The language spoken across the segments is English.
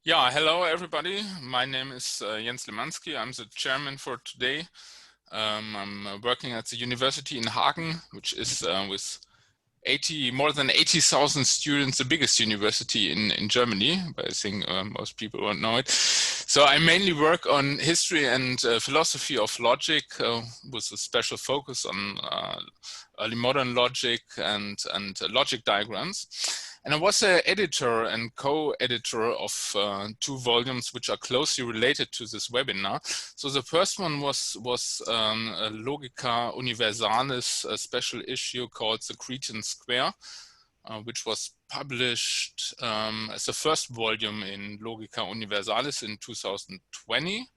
Yeah, hello everybody. My name is Jens Lemanski. I'm the chairman for today. I'm working at the university in Hagen, which is with more than 80,000 students, the biggest university in Germany, but I think most people won't know it. So I mainly work on history and philosophy of logic with a special focus on early modern logic and logic diagrams. And I was an editor and co-editor of two volumes which are closely related to this webinar. So the first one was a Logica Universalis, a special issue called The Cretan Square, which was published as the first volume in Logica Universalis in 2020.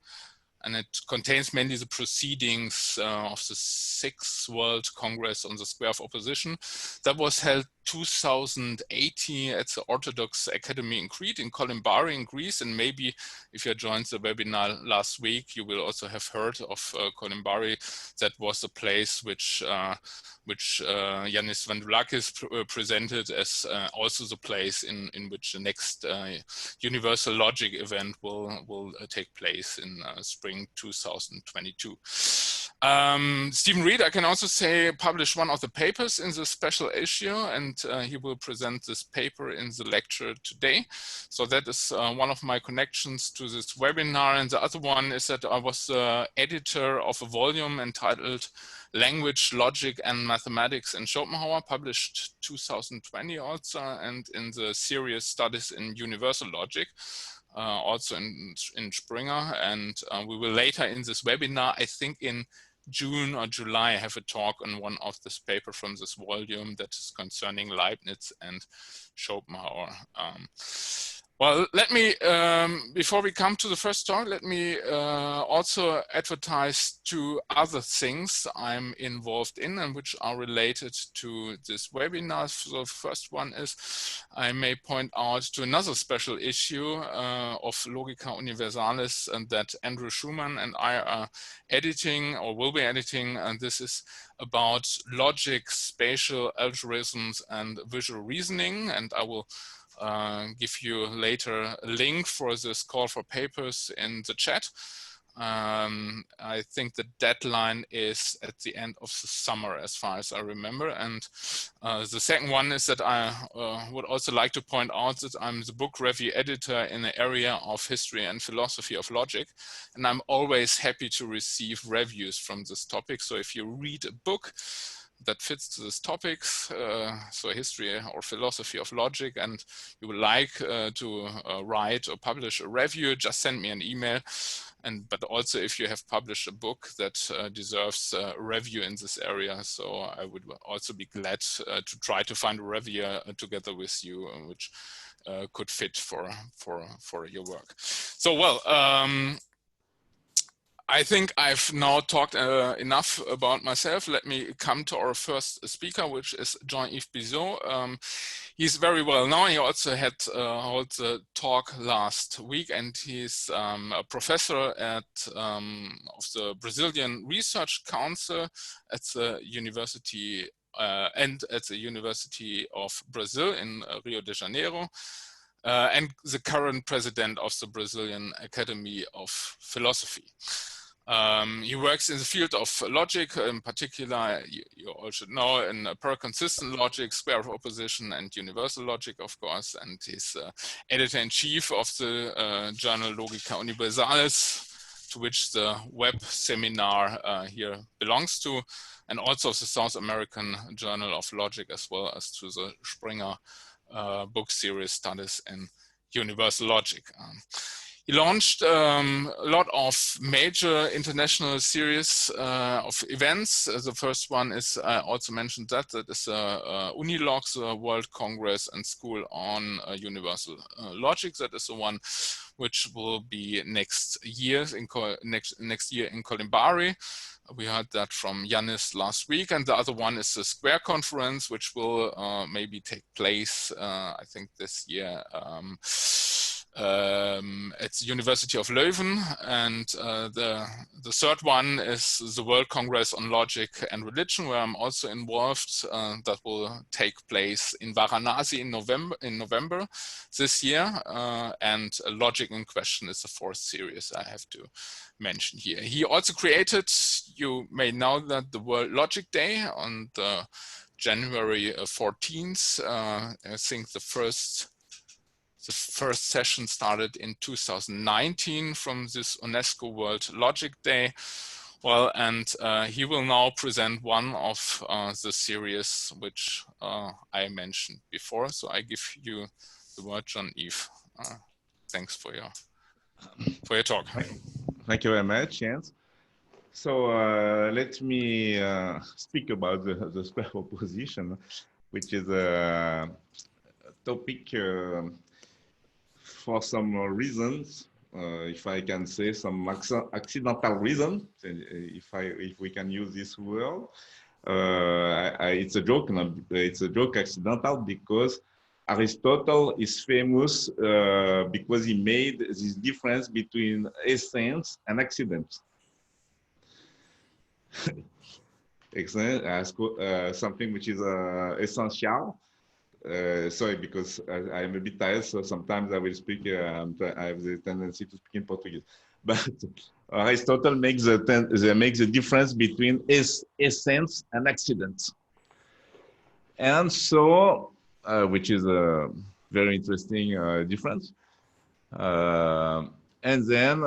And it contains mainly the proceedings of the 6th World Congress on the Square of Opposition. That was held 2018 at the Orthodox Academy in Crete, in Kolimbari in Greece. And maybe if you joined the webinar last week, you will also have heard of Kolimbari. That was a place which Yanis Vandoulakis presented as also the place in which the next Universal Logic event will take place in spring 2022. Stephen Reed, I can also say, published one of the papers in the special issue, and he will present this paper in the lecture today. So that is one of my connections to this webinar. And the other one is that I was editor of a volume entitled Language, Logic and Mathematics in Schopenhauer, published 2020 also, and in the series Studies in Universal Logic, also in Springer. And we will later in this webinar, I think in June or July, have a talk on one of this paper from this volume that is concerning Leibniz and Schopenhauer. Well, let me, before we come to the first talk, let me also advertise two other things I'm involved in and which are related to this webinar. So the first one is, I may point out to another special issue of Logica Universalis, and that Andrew Schumann and I are editing or will be editing, and this is about logic, spatial algorithms, and visual reasoning. And I will give you later a link for this call for papers in the chat. I think the deadline is at the end of the summer, as far as I remember. And the second one is that I would also like to point out that I'm the book review editor in the area of history and philosophy of logic. And I'm always happy to receive reviews from this topic. So if you read a book that fits to this topics, so history or philosophy of logic, and you would like to write or publish a review, just send me an email. But also if you have published a book that deserves a review in this area, so I would also be glad to try to find a reviewer together with you, which could fit for your work. So, well, I think I've now talked enough about myself. Let me come to our first speaker, which is Jean-Yves Béziau. He's very well known. He also had held a talk last week, and he's a professor at of the Brazilian Research Council at the University and at the University of Brazil in Rio de Janeiro. And the current president of the Brazilian Academy of Philosophy. He works in the field of logic, in particular, you all should know, in per-consistent logic, square of opposition, and universal logic, of course. And he's editor-in-chief of the journal Logica Universalis, to which the web seminar here belongs to, and also of the South American Journal of Logic, as well as to the Springer book series Studies in Universal Logic. He launched a lot of major international series of events. The first one is, I also mentioned that is Unilog, the World Congress and School on Universal Logic. That is the one which will be next year in Kolimbari. We heard that from Yanis last week. And the other one is the Square Conference, which will maybe take place, I think this year, at the University of Leuven, and the third one is the World Congress on Logic and Religion, where I'm also involved. That will take place in Varanasi in November this year, and Logic in Question is the fourth series I have to mention here. He also created, you may know that, the World Logic Day on the January 14th. I think the first session started in 2019 from this UNESCO World Logic Day. Well, and he will now present one of the series which I mentioned before. So I give you the word, Jean-Yves. Thanks for your talk. Thank you very much, Jens. So let me speak about the square proposition, which is a topic for some reasons, if I can say, some accidental reason, if we can use this word. It's a joke. It's a joke, accidental, because Aristotle is famous because he made this difference between essence and accident. Something which is essential. Sorry, because I am a bit tired, so sometimes I will speak. I have the tendency to speak in Portuguese. But Aristotle makes the difference between essence and accident. And so, which is a very interesting difference. And then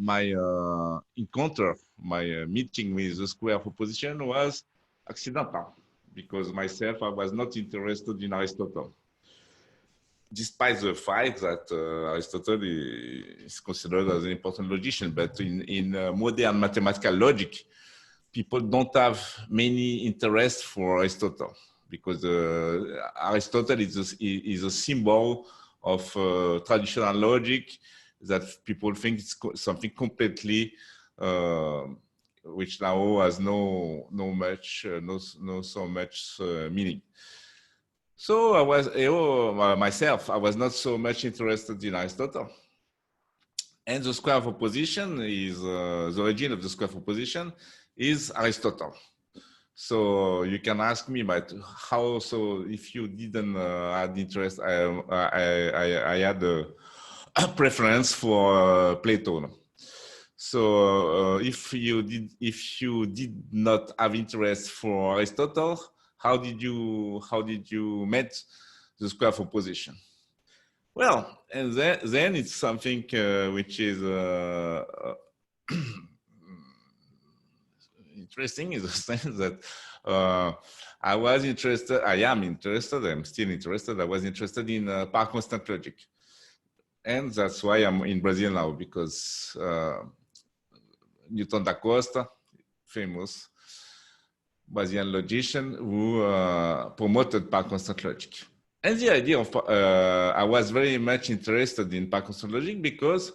my meeting with the square proposition was accidental, because myself, I was not interested in Aristotle. Despite the fact that Aristotle is considered as an important logician, but in modern mathematical logic, people don't have many interest for Aristotle, because Aristotle is a symbol of traditional logic that people think it's something completely which now has no so much meaning. So I was myself, I was not so much interested in Aristotle. And the square of opposition is the origin of the square of opposition is Aristotle. So you can ask me, but how? So if you didn't have interest, I had a preference for Plato. So if you did not have interest for Aristotle, how did you meet the square of opposition? Well, and then it's something which is interesting, in the sense that I am interested, I'm still interested, I was interested in par constant logic. And that's why I'm in Brazil now, because Newton da Costa, famous Brazilian logician, who promoted par constant logic. And the idea of, I was very much interested in par constant logic because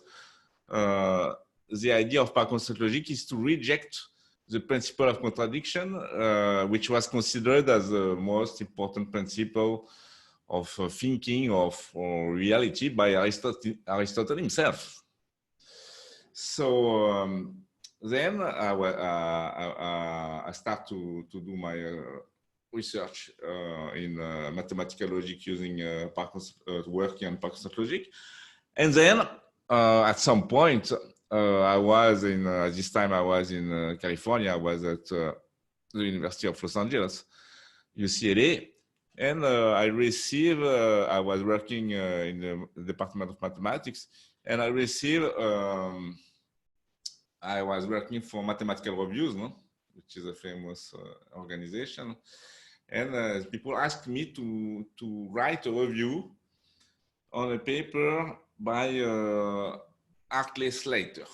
the idea of par constant logic is to reject the principle of contradiction, which was considered as the most important principle of thinking of reality by Aristotle himself. So then I start to do my research in mathematical logic using working on par constant logic. And then at some point, I was in, this time I was in California. I was at the University of Los Angeles, UCLA. And I was working in the Department of Mathematics, and I was working for Mathematical Reviews, which is a famous organization. And people asked me to write a review on a paper by Hartley Slater,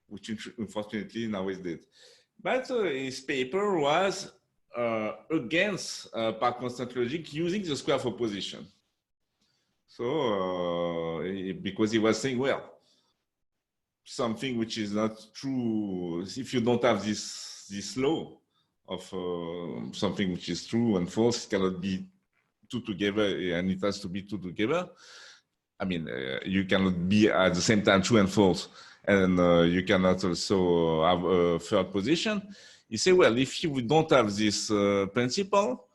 which unfortunately now is dead. But his paper was against par constant logic using the square of opposition. So because he was saying, well, something which is not true, if you don't have this law of something which is true and false, it cannot be two together, and it has to be two together. I mean, you cannot be at the same time true and false, and you cannot also have a third position. You say, well, if we don't have this principle,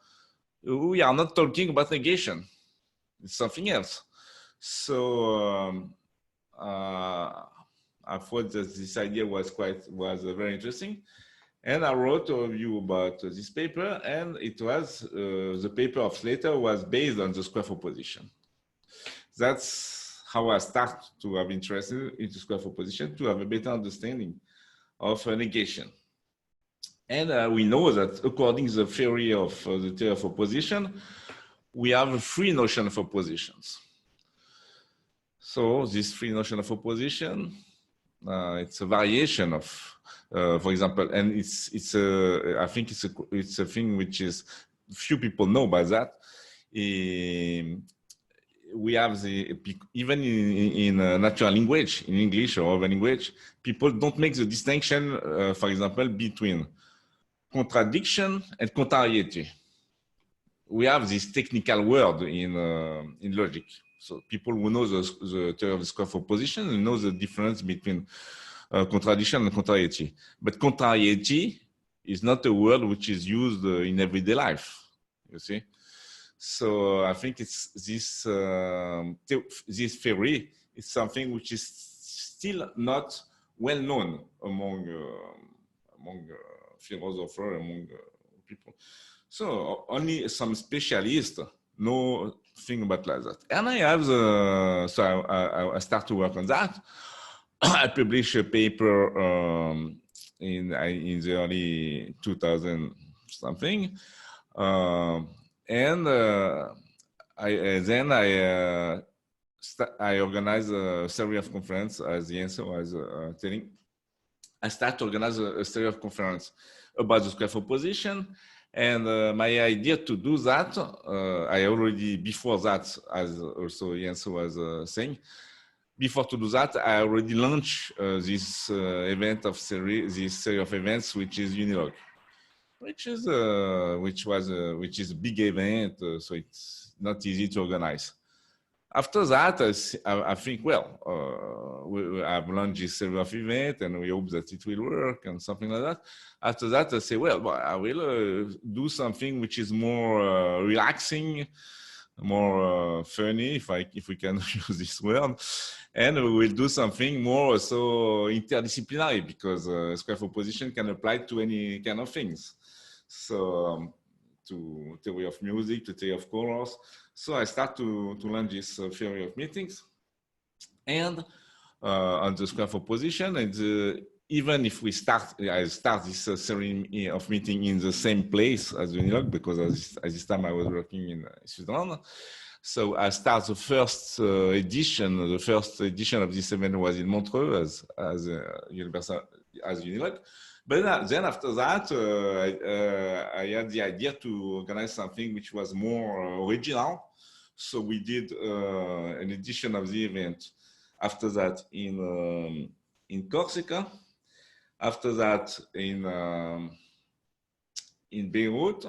we are not talking about negation. It's something else. So I thought that this idea was very interesting. And I wrote a review about this paper, and it was, the paper of Slater was based on the square proposition. That's how I start to have interest in the square proposition, to have a better understanding of negation. And we know that according to the theory of opposition, we have three notions of oppositions. So this three notion of opposition, it's a variation of, for example, and I think it's a thing which is few people know about that. We have even in natural language, in English or other language, people don't make the distinction, for example, between contradiction and contrariety. We have this technical word in logic. So people who know the theory of the square proposition know the difference between contradiction and contrariety. But contrariety is not a word which is used in everyday life, you see. So I think it's this theory is something which is still not well known among philosophers, among people. So only some specialists know thing about that. And I have so I start to work on that. I published a paper in the early 2000 something. And I organized a series of conferences, as Jens was telling. I started to organize a series of conferences about the square proposition. And my idea to do that, I already, before that, as also Jens was saying, before to do that, I already launched this this series of events, which is Unilog. Which is a big event, so it's not easy to organize. After that, I think, well, I've launched this series of events, and we hope that it will work and something like that. After that, I say, well, I will do something which is more relaxing, more funny, if we can use this word, and we will do something more so interdisciplinary, because square proposition can apply to any kind of things. So to theory of music, to theory of colors. So I start to learn this theory of meetings, and on the square proposition. And even if I start this series of meeting in the same place as Unilog, because at this time I was working in Switzerland. So I start the first edition. The first edition of this event was in Montreux as Unilog. But then after that, I had the idea to organize something which was more original. So we did an edition of the event. After that, in Corsica. After that, in Beirut.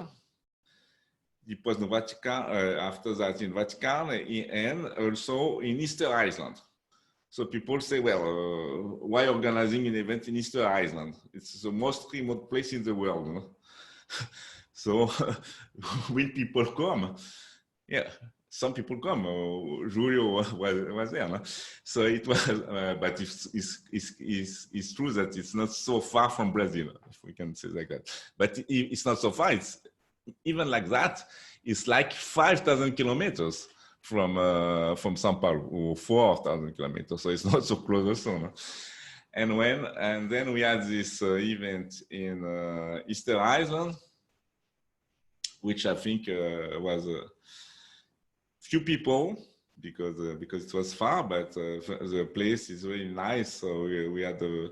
Depois no Vatican. After that, in Vatican, and also in Easter Island. So people say, well, why organizing an event in Easter Island? It's the most remote place in the world. No? So will people come? Yeah, some people come. Julio was there. No? So it was, but it's true that it's not so far from Brazil, if we can say like that. But it's not so far. It's even like that. It's like 5,000 kilometers from São Paulo, or 4,000 kilometers, so it's not so close also. No? And then we had this event in Easter Island, which I think was few people because it was far, but the place is really nice. So we had a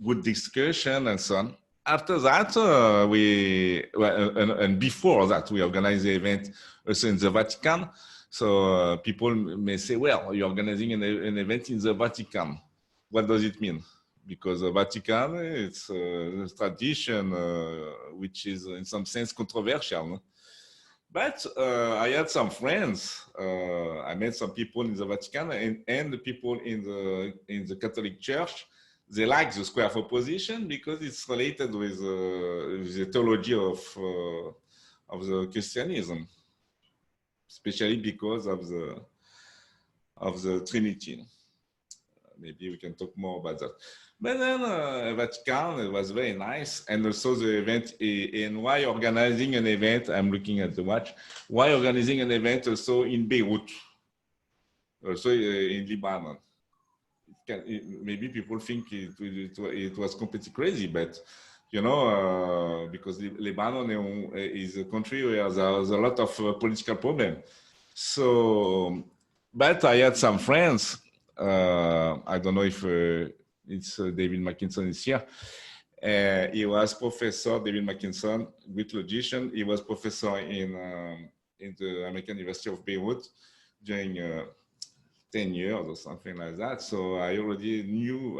good discussion and so on. After that, and before that, we organized the event also in the Vatican. So people may say, well, you're organizing an event in the Vatican. What does it mean? Because the Vatican, it's a tradition which is in some sense controversial. No? But I had some friends. I met some people in the Vatican and the people in the Catholic Church. They like the square of opposition because it's related with the theology of the Christianism, especially because of the Trinity. Maybe we can talk more about that. But then Vatican, it was very nice. And also the event, and why organizing an event, I'm looking at the watch, why organizing an event also in Beirut, also in Lebanon. Maybe people think it was completely crazy, but you know, because Lebanon is a country where there's a lot of political problem. So, but I had some friends. I don't know if it's David Mackinson is here. He was professor, David Mackinson, great logician. He was professor in the American University of Beirut during 10 years or something like that. So I already knew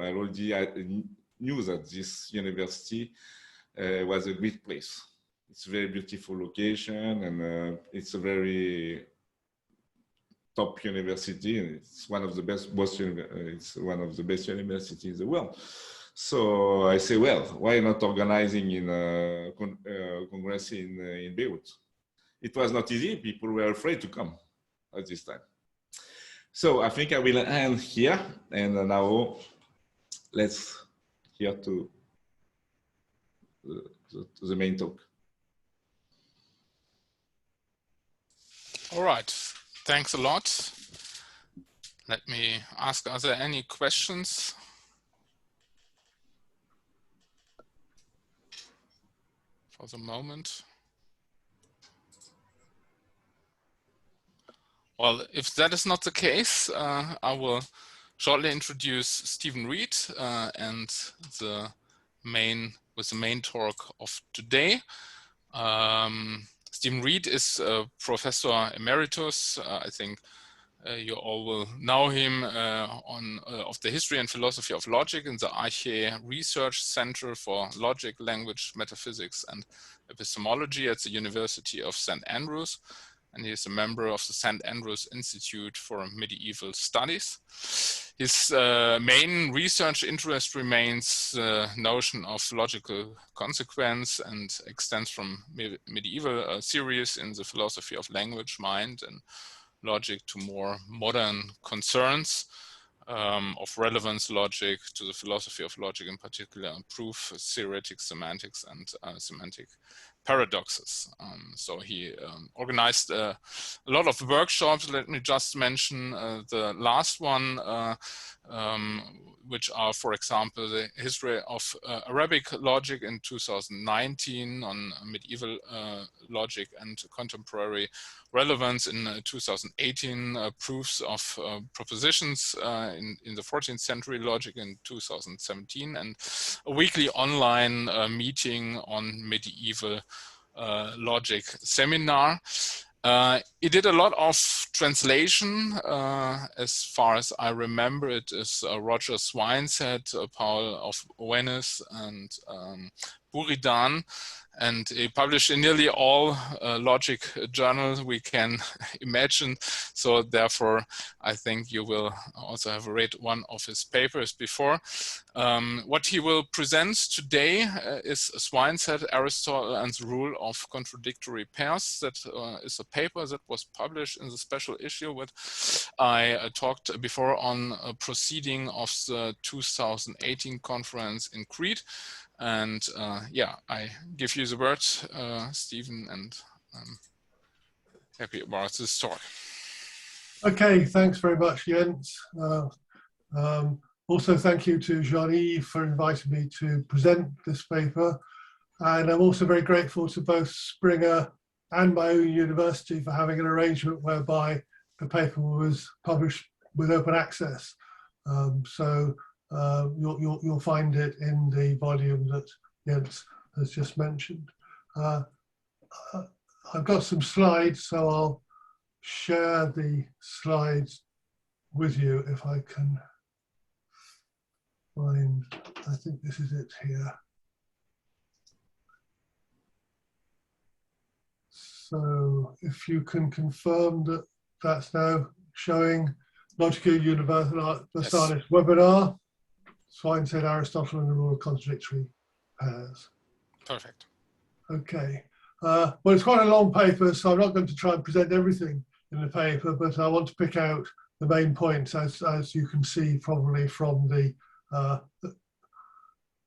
that this university was a great place. It's a very beautiful location, and it's a very top university. It's one of the best. It's one of the best universities in the world. So I say, well, why not organizing in a congress in Beirut? It was not easy. People were afraid to come at this time. So I think I will end here, and now let's hear to the main talk. All right, thanks a lot. Let me ask, are there any questions? For the moment. Well, if that is not the case, I will shortly introduce Stephen Reed and the main talk of today. Stephen Reed is a professor emeritus. I think you all will know him of the history and philosophy of logic in the Arche Research Center for Logic, Language, Metaphysics, and Epistemology at the University of St. Andrews. And he is a member of the St. Andrews Institute for Medieval Studies. His main research interest remains the notion of logical consequence and extends from medieval theories in the philosophy of language, mind, and logic to more modern concerns of relevance logic, to the philosophy of logic in particular, and proof, theoretic semantics, and semantic paradoxes. So he organized a lot of workshops. Let me just mention the last one, which are, for example, the history of Arabic logic in 2019 on medieval logic and contemporary relevance in 2018, proofs of propositions in the 14th century logic in 2017, and a weekly online meeting on medieval logic seminar. He did a lot of translation. As far as I remember, it is Roger Swyneshed, Paul of Venice, and Buridan. And he published in nearly all logic journals we can imagine. So therefore, I think you will also have read one of his papers before. What he will present today is Swyneshed, Aristotle, and the Rule of Contradictory Pairs. That is a paper that was published in the special issue which I talked before on a proceeding of the 2018 conference in Crete. And yeah, I give you the word, Stephen, and I'm happy about this talk. Okay, thanks very much, Jens. Also, thank you to Jean-Yves for inviting me to present this paper. And I'm also very grateful to both Springer and my own university for having an arrangement whereby the paper was published with open access. You'll find it in the volume that Jens has just mentioned. I've got some slides, so I'll share the slides with you if I can find, I think this is it here. So if you can confirm that that's now showing Logica Universalis webinar, Swyneshed, Aristotle, and the rule of contradictory pairs. Perfect. Okay. Well, it's quite a long paper, so I'm not going to try and present everything in the paper, but I want to pick out the main points, as you can see probably from the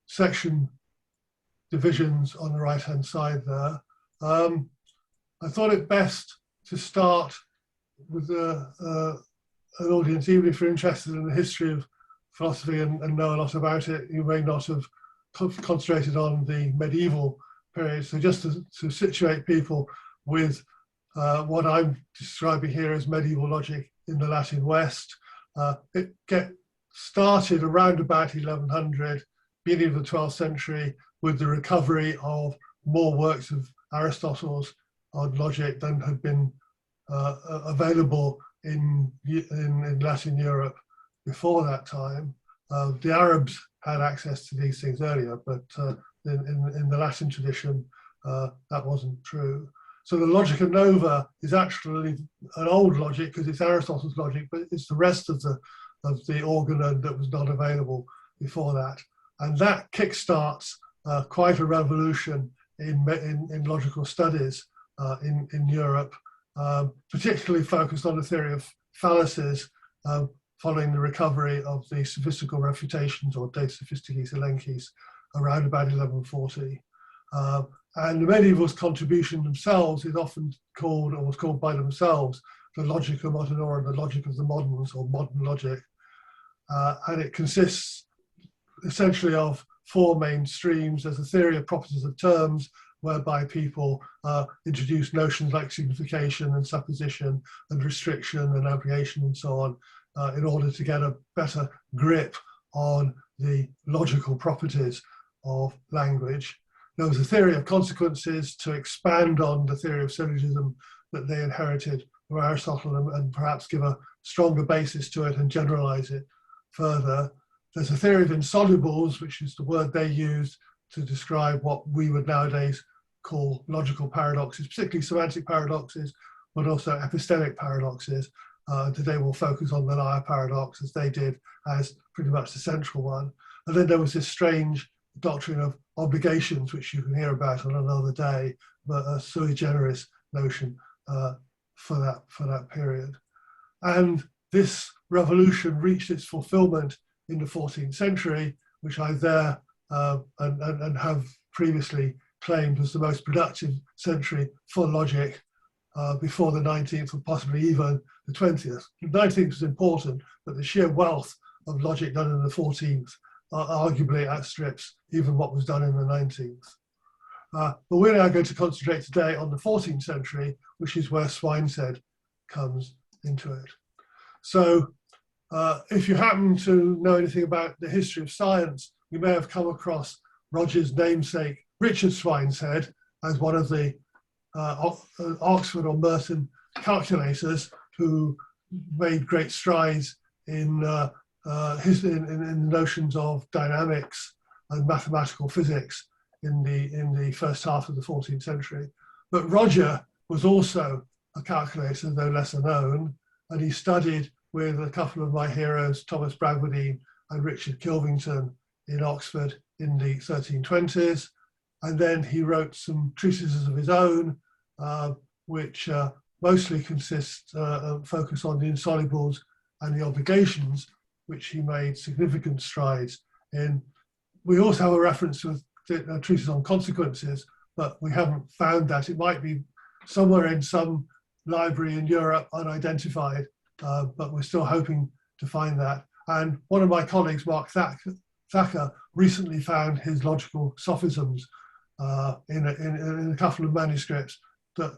section divisions on the right-hand side there. I thought it best to start with an audience, even if you're interested in the history of philosophy and know a lot about it, you may not have concentrated on the medieval period. So just to situate people with what I'm describing here as medieval logic in the Latin West, it started around about 1100, beginning of the 12th century, with the recovery of more works of Aristotle's on logic than had been available in Latin Europe before that time. The Arabs had access to these things earlier, but in the Latin tradition, that wasn't true. So the Logica Nova is actually an old logic because it's Aristotle's logic, but it's the rest of the organon that was not available before that. And that kickstarts quite a revolution in logical studies in Europe, particularly focused on the theory of fallacies following the recovery of the sophistical refutations or De Sophisticis Elenchis around about 1140. And the medievals' contribution themselves is often called, or was called by themselves, the Logica Modernorum, the logic of the moderns, or modern logic. And it consists essentially of four main streams. There's a theory of properties of terms, whereby people introduce notions like signification and supposition and restriction and abrogation and so on in order to get a better grip on the logical properties of language. There was a theory of consequences to expand on the theory of syllogism that they inherited from Aristotle and perhaps give a stronger basis to it and generalize it further. There's a theory of insolubles, which is the word they used to describe what we would nowadays call logical paradoxes, particularly semantic paradoxes, but also epistemic paradoxes. Today we'll focus on the liar paradox, as they did, as pretty much the central one. And then there was this strange doctrine of obligations, which you can hear about on another day, but a sui generis notion for that period. And this revolution reached its fulfillment in the 14th century, which I there and have previously claimed was the most productive century for logic before the 19th or possibly even the 20th. The 19th was important, but the sheer wealth of logic done in the 14th arguably outstrips even what was done in the 19th. But we're now going to concentrate today on the 14th century, which is where Swyneshed comes into it. So if you happen to know anything about the history of science, you may have come across Roger's namesake, Richard Swyneshed, as one of the Oxford or Merton calculators who made great strides in in notions of dynamics and mathematical physics in the first half of the 14th century. But Roger was also a calculator, though lesser known, and he studied with a couple of my heroes, Thomas Bradwardine and Richard Kilvington, in Oxford in the 1320s. And then he wrote some treatises of his own, which mostly focus on the insolubles and the obligations, which he made significant strides in. We also have a reference to a treatise on consequences, but we haven't found that. It might be somewhere in some library in Europe, unidentified, but we're still hoping to find that. And one of my colleagues, Mark Thacker, recently found his logical sophisms in a couple of manuscripts that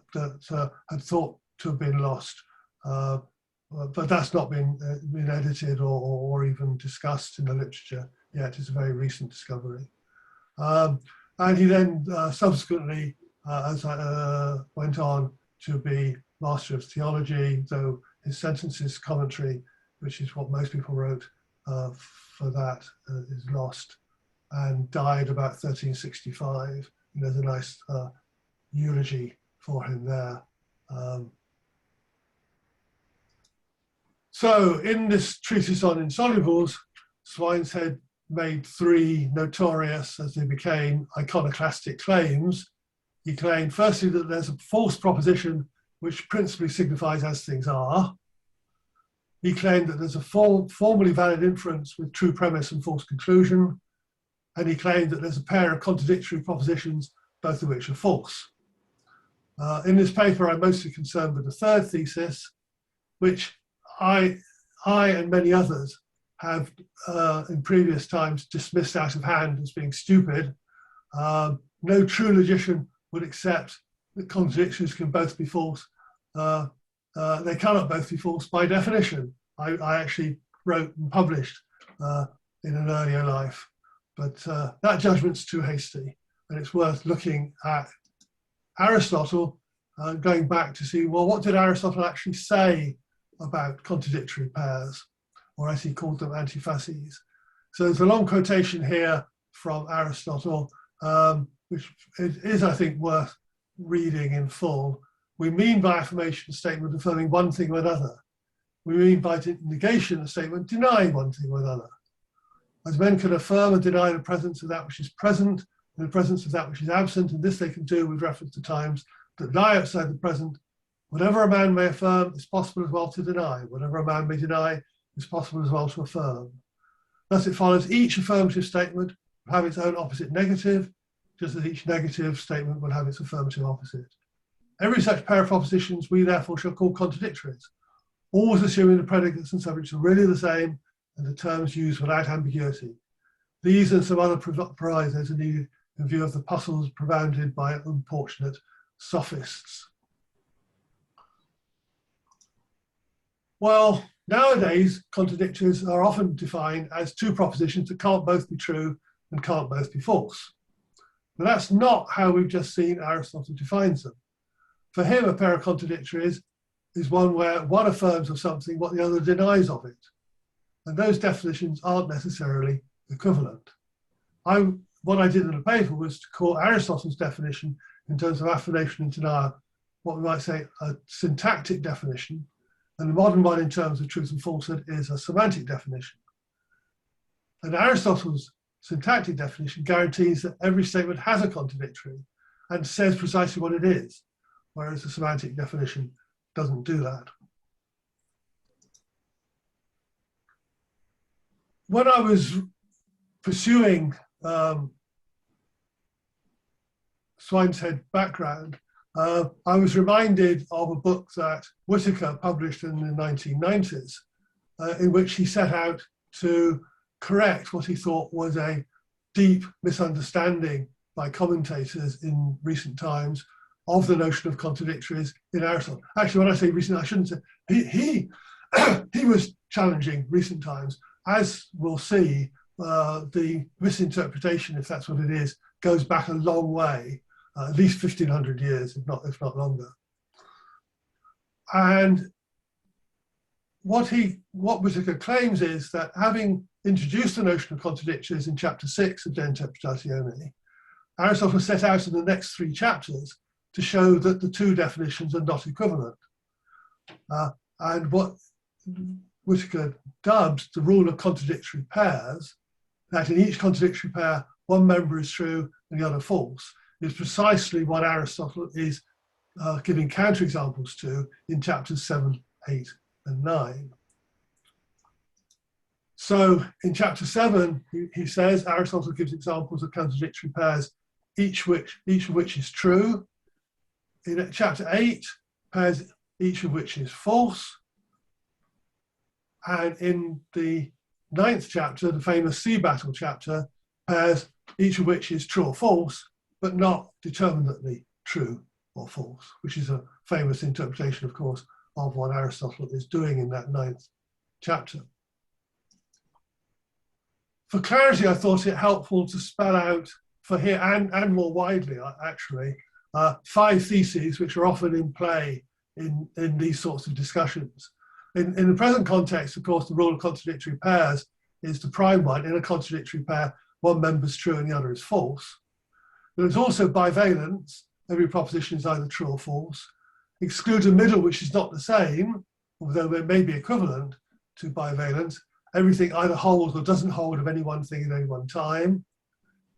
had thought to have been lost. But that's not been edited or even discussed in the literature yet. It's a very recent discovery. And he then subsequently went on to be Master of Theology, though his Sentences commentary, which is what most people wrote for that, is lost, and died about 1365. And there's a nice eulogy for him there. So in this treatise on insolubles, Swyneshed made three notorious, as they became, iconoclastic claims. He claimed, firstly, that there's a false proposition which principally signifies as things are. He claimed that there's a formally valid inference with true premise and false conclusion. And he claimed that there's a pair of contradictory propositions, both of which are false. In this paper, I'm mostly concerned with the third thesis, which I and many others have in previous times dismissed out of hand as being stupid. No true logician would accept that contradictions can both be false. They cannot both be false by definition. I actually wrote and published in an earlier life, but that judgment's too hasty, and it's worth looking at Aristotle, going back to see, well, what did Aristotle actually say about contradictory pairs, or as he called them, antiphases. So there's a long quotation here from Aristotle, which is, I think, worth reading in full. We mean by affirmation a statement affirming one thing or another. We mean by negation a statement denying one thing or another. As men can affirm and deny the presence of that which is present and the presence of that which is absent, and this they can do with reference to times that lie outside the present. Whatever a man may affirm, it's possible as well to deny. Whatever a man may deny, it's possible as well to affirm. Thus it follows each affirmative statement will have its own opposite negative, just as each negative statement will have its affirmative opposite. Every such pair of propositions we therefore shall call contradictories, always assuming the predicates and subjects are really the same and the terms used without ambiguity. These and some other provisos are needed in view of the puzzles propounded by unfortunate sophists. Well, nowadays, contradictories are often defined as two propositions that can't both be true and can't both be false. But that's not how we've just seen Aristotle defines them. For him, a pair of contradictories is one where one affirms of something what the other denies of it. And those definitions aren't necessarily equivalent. What I did in the paper was to call Aristotle's definition in terms of affirmation and denial, what we might say a syntactic definition, and the modern one in terms of truth and falsehood is a semantic definition. And Aristotle's syntactic definition guarantees that every statement has a contradictory and says precisely what it is, whereas the semantic definition doesn't do that. When I was pursuing Swyneshed background, I was reminded of a book that Whitaker published in the 1990s, in which he set out to correct what he thought was a deep misunderstanding by commentators in recent times of the notion of contradictories in Aristotle. Actually, when I say recent, I shouldn't say, he was challenging recent times. As we'll see, the misinterpretation, if that's what it is, goes back a long way, at least 1500 years, if not longer. And what Whitaker claims is that having introduced the notion of contradictories in chapter 6 of De Interpretatione, Aristotle set out in the next 3 chapters to show that the two definitions are not equivalent. And what Whitaker dubs the rule of contradictory pairs, that in each contradictory pair, one member is true and the other false, is precisely what Aristotle is giving counterexamples to in chapters 7, 8, and 9. So in chapter 7, he says Aristotle gives examples of contradictory pairs, each of which is true. In chapter 8, pairs each of which is false. And in the 9th chapter, the famous sea battle chapter, pairs each of which is true or false, but not determinately true or false, which is a famous interpretation, of course, of what Aristotle is doing in that 9th chapter. For clarity, I thought it helpful to spell out for here and more widely, actually, 5 theses which are often in play in these sorts of discussions. In the present context, of course, the rule of contradictory pairs is the prime one. In a contradictory pair, one member is true and the other is false. There's also bivalence, every proposition is either true or false. Excludes a middle, which is not the same, although it may be equivalent to bivalence. Everything either holds or doesn't hold of any one thing at any one time.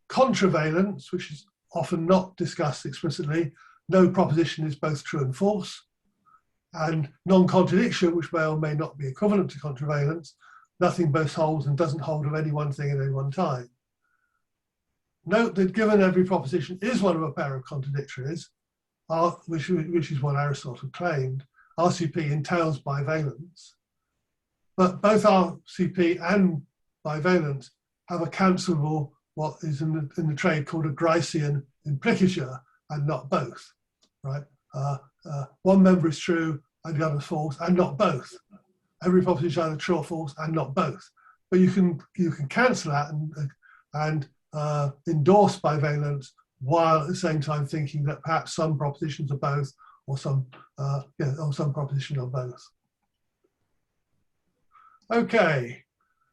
Contravalence, which is often not discussed explicitly. No proposition is both true and false. And non-contradiction, which may or may not be equivalent to contravalence. Nothing both holds and doesn't hold of any one thing at any one time. Note that given every proposition is one of a pair of contradictories, which is what Aristotle claimed, RCP entails bivalence. But both RCP and bivalence have a cancelable, what is in the trade called a Gricean implicature, and not both, right? One member is true and the other is false, and not both. Every proposition is either true or false, and not both. But you can cancel that and endorse bivalence while at the same time thinking that perhaps some propositions are both, or some propositions are both. Okay,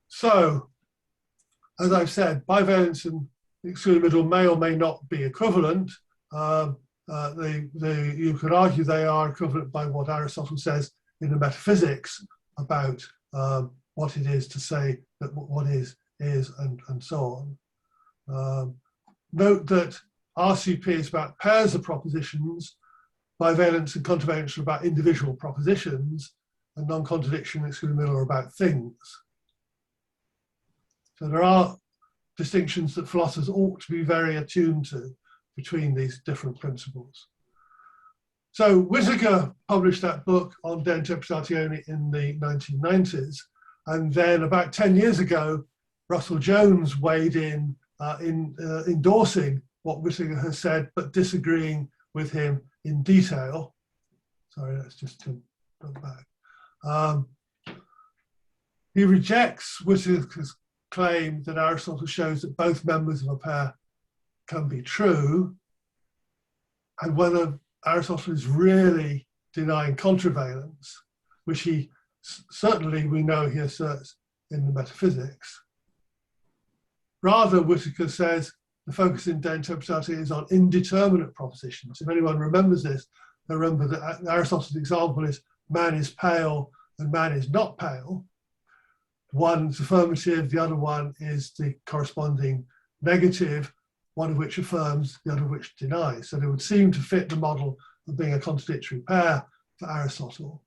so as I've said, bivalence and excluded middle may or may not be equivalent. You could argue they are equivalent by what Aristotle says in the Metaphysics about what it is to say that what is, and so on. Note that RCP is about pairs of propositions, bivalence and contravalence are about individual propositions, and non-contradiction and excluded middle are about things. So there are distinctions that philosophers ought to be very attuned to between these different principles. So Whitaker published that book on De Interpretatione in the 1990s, and then about 10 years ago, Russell Jones weighed in endorsing what Whitaker has said, but disagreeing with him in detail. Sorry, let's just turn back. He rejects Whitaker's claim that Aristotle shows that both members of a pair can be true, and whether Aristotle is really denying contravalence, which he certainly, we know he asserts in the Metaphysics. Rather, Whitaker says the focus in De Interpretatione is on indeterminate propositions. If anyone remembers this, they remember that Aristotle's example is man is pale and man is not pale. One's affirmative, the other one is the corresponding negative, one of which affirms, the other of which denies. So they would seem to fit the model of being a contradictory pair for Aristotle.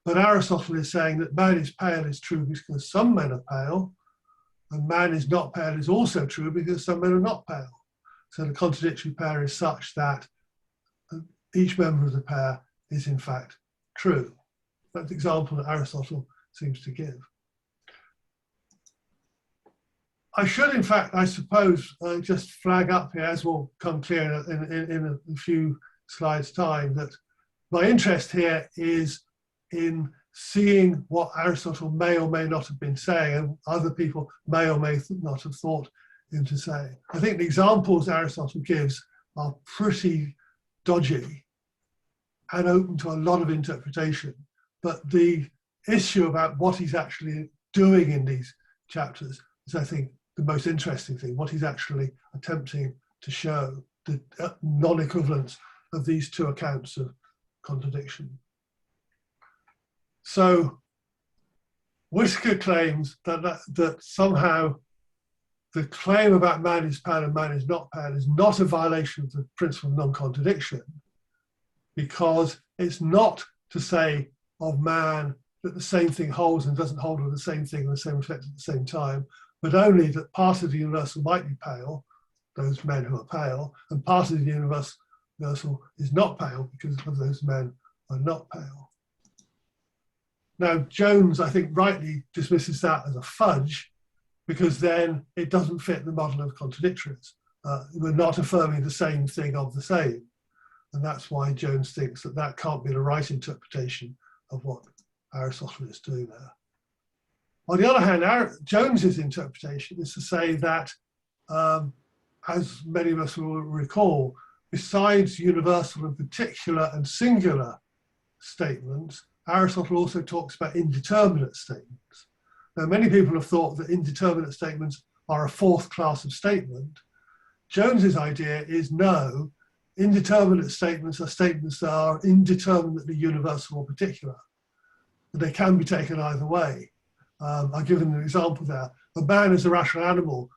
But Aristotle is saying that man is pale is true because some men are pale, and man is not pale is also true because some men are not pale. So the contradictory pair is such that each member of the pair is in fact true. That's the example that Aristotle seems to give. I should, in fact, I suppose, just flag up here, as will come clear in a few slides' time, that my interest here is in seeing what Aristotle may or may not have been saying, and other people may or may not have thought him to say. I think the examples Aristotle gives are pretty dodgy and open to a lot of interpretation. But the issue about what he's actually doing in these chapters is, I think, the most interesting thing, what he's actually attempting to show, the non-equivalence of these two accounts of contradiction. So Whitaker claims that somehow the claim about man is pale and man is not pale is not a violation of the principle of non-contradiction, because it's not to say of man that the same thing holds and doesn't hold with the same thing in the same effect at the same time, but only that part of the universal might be pale, those men who are pale, and part of the universal is not pale because of those men are not pale. Now, Jones, I think, rightly dismisses that as a fudge, because then it doesn't fit the model of contradictories. We're not affirming the same thing of the same. And that's why Jones thinks that that can't be the right interpretation of what Aristotle is doing there. On the other hand, Jones's interpretation is to say that, as many of us will recall, besides universal and particular and singular statements, Aristotle also talks about indeterminate statements. Now, many people have thought that indeterminate statements are a fourth class of statement. Jones's idea is no, indeterminate statements are statements that are indeterminately universal or particular. They can be taken either way. I've given an example there. A man is a rational animal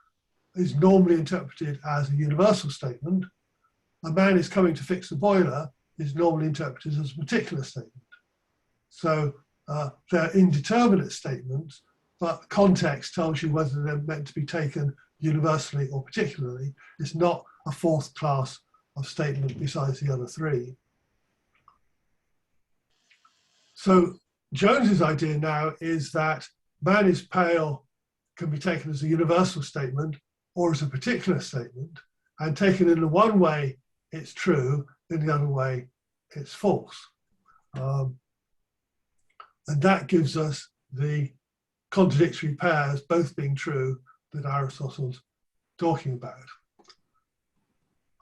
is normally interpreted as a universal statement. A man is coming to fix the boiler is normally interpreted as a particular statement. So they're indeterminate statements, but context tells you whether they're meant to be taken universally or particularly. It's not a fourth class of statement besides the other three. So Jones's idea now is that man is pale can be taken as a universal statement or as a particular statement, and taken in the one way it's true, in the other way it's false. And that gives us the contradictory pairs both being true that Aristotle's talking about.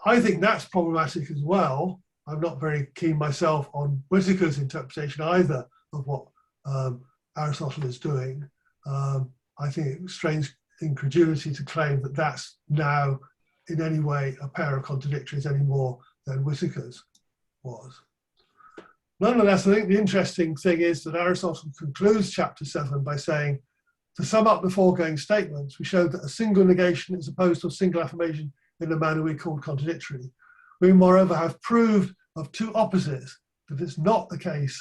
I think that's problematic as well. I'm not very keen myself on Whitaker's interpretation either of what Aristotle is doing. I think it strains incredulity to claim that that's now in any way a pair of contradictories any more than Whitaker's was. Nonetheless, I think the interesting thing is that Aristotle concludes chapter 7 by saying, to sum up the foregoing statements, we showed that a single negation is opposed to a single affirmation in a manner we call contradictory. We moreover have proved of two opposites that it's not the case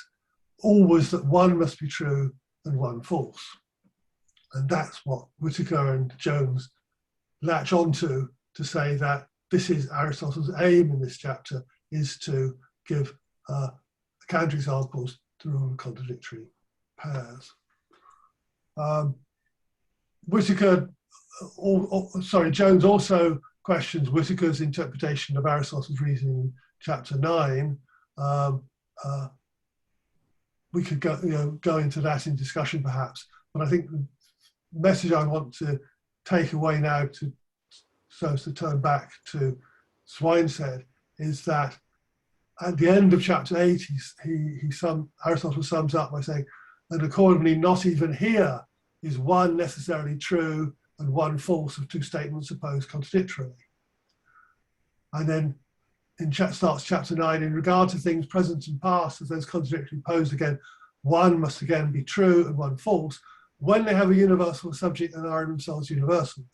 always that one must be true and one false. And that's what Whitaker and Jones latch onto to say that this is Aristotle's aim in this chapter, is to give counterexamples to rule of contradictory pairs. Jones also questions Whitaker's interpretation of Aristotle's reasoning in chapter 9. We could go into that in discussion perhaps, but I think the message I want to take away now so as to turn back to Swyneshed is that at the end of chapter 8, Aristotle sums up by saying, and accordingly not even here is one necessarily true and one false of two statements opposed contradictorily. And then starts chapter 9, in regard to things present and past, as those contradictory posed again, one must again be true and one false, when they have a universal subject and are in themselves universal.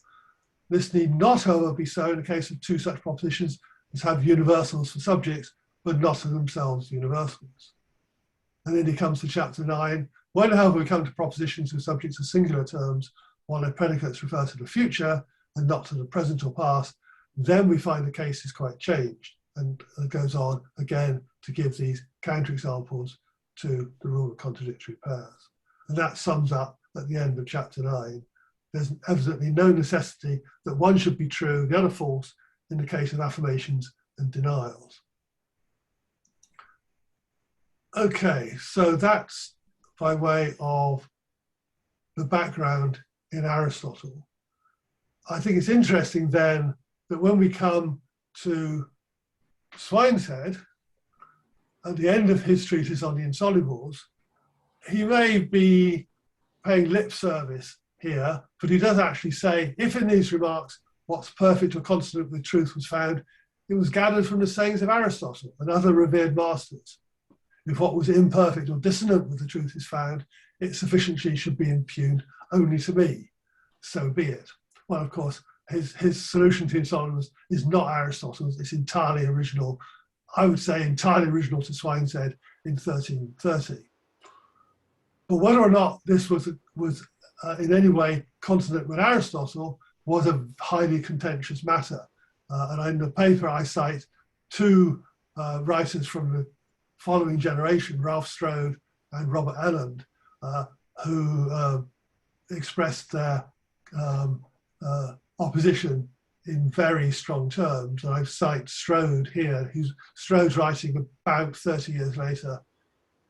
This need not, however, be so in the case of two such propositions as have universals for subjects, but not in themselves universals. And then he comes to chapter 9, when, however, we come to propositions whose subjects are singular terms, while their predicates refer to the future and not to the present or past, then we find the case is quite changed, and it goes on again to give these counterexamples to the rule of contradictory pairs. And that sums up at the end of chapter 9. There's evidently no necessity that one should be true, the other false, in the case of affirmations and denials. Okay, so that's by way of the background in Aristotle. I think it's interesting then that when we come to Swyneshed, at the end of his treatise on the Insolubles, he may be paying lip service here, but he does actually say, if in these remarks what's perfect or consonant with truth was found, it was gathered from the sayings of Aristotle and other revered masters. If what was imperfect or dissonant with the truth is found, its sufficiency should be impugned only to me. So be it. Well, of course, his solution to Insolubles is not Aristotle's, it's entirely original. I would say entirely original to Swyneshed in 1330. But whether or not this was in any way consonant with Aristotle was a highly contentious matter. And in the paper I cite two writers from the following generation, Ralph Strode and Robert Elland, who expressed their opposition in very strong terms. And I cite Strode here. Strode's writing about 30 years later.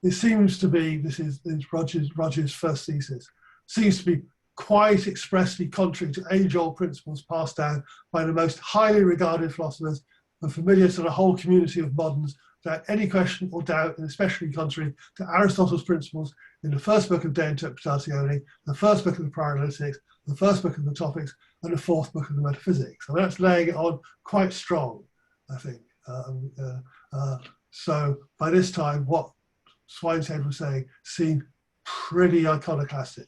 It seems to be, this is Roger's first thesis, seems to be quite expressly contrary to age-old principles passed down by the most highly regarded philosophers and familiar to the whole community of moderns, without any question or doubt, and especially contrary to Aristotle's principles in the first book of De Interpretatione, the first book of the Prior Analytics, the first book of the Topics, and the fourth book of the Metaphysics. I mean, that's laying it on quite strong, I think. So by this time, what Swyneshed was saying seemed pretty iconoclastic,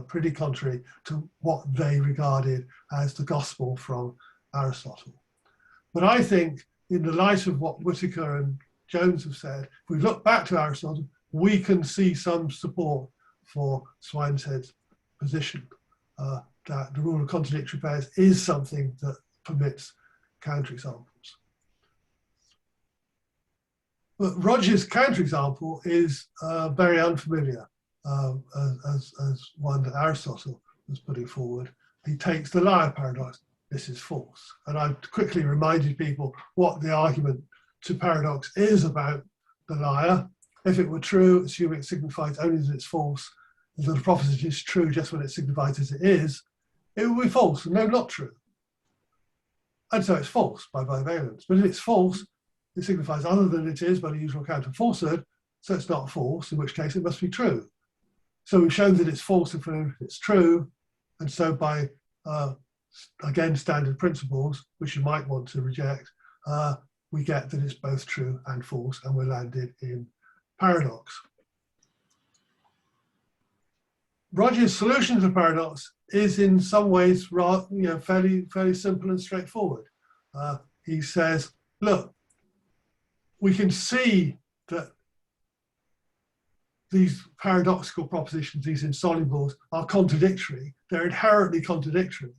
pretty contrary to what they regarded as the gospel from Aristotle. But I think in the light of what Whitaker and Jones have said, if we look back to Aristotle, we can see some support for Swineshed's position, that the rule of contradictory pairs is something that permits counterexamples. But Roger's counterexample is very unfamiliar as one that Aristotle was putting forward. He takes the liar paradox, this is false. And I quickly reminded people what the argument to paradox is about the liar. If it were true, assuming it signifies only that it's false, that the proposition is true just when it signifies as it is, it would be false, and no, not true. And so it's false by bivalence. But if it's false, it signifies other than it is by the usual count of falsehood, so it's not false, in which case it must be true. So we've shown that it's false if it's true, and so by, again, standard principles, which you might want to reject, we get that it's both true and false, and we're landed in paradox. Roger's solution to paradox is in some ways fairly simple and straightforward. He says, look, we can see that these paradoxical propositions, these insolubles, are contradictory. They're inherently contradictory.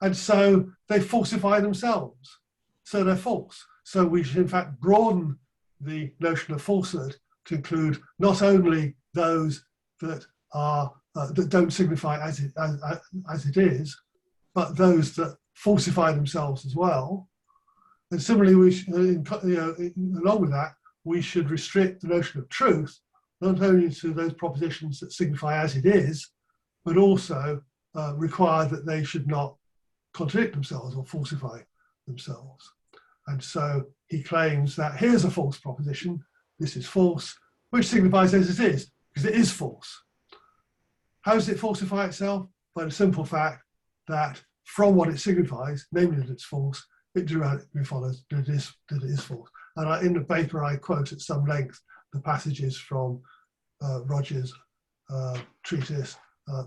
And so they falsify themselves. So they're false. So we should in fact broaden the notion of falsehood to include not only those that are that don't signify as it is, but those that falsify themselves as well. And similarly, we should, along with that, we should restrict the notion of truth not only to those propositions that signify as it is, but also require that they should not contradict themselves or falsify themselves. And so he claims that here's a false proposition, this is false, which signifies as it is, because it is false. How does it falsify itself? By the simple fact that from what it signifies, namely that it's false, it directly follows that it is false. And in the paper, I quote at some length the passages from Roger's treatise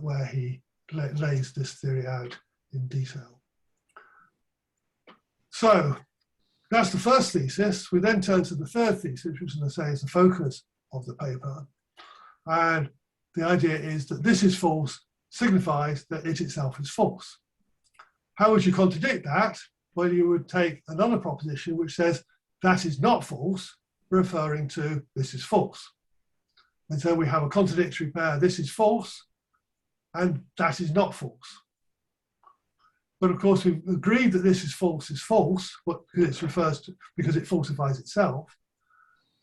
where he lays this theory out in detail. So that's the first thesis. We then turn to the third thesis, which, as I say, is the focus of the paper. And the idea is that this is false signifies that it itself is false. How would you contradict that? Well, you would take another proposition which says that is not false, referring to this is false. And so we have a contradictory pair, this is false, and that is not false. But of course, we've agreed that this is false, what it refers to, because it falsifies itself.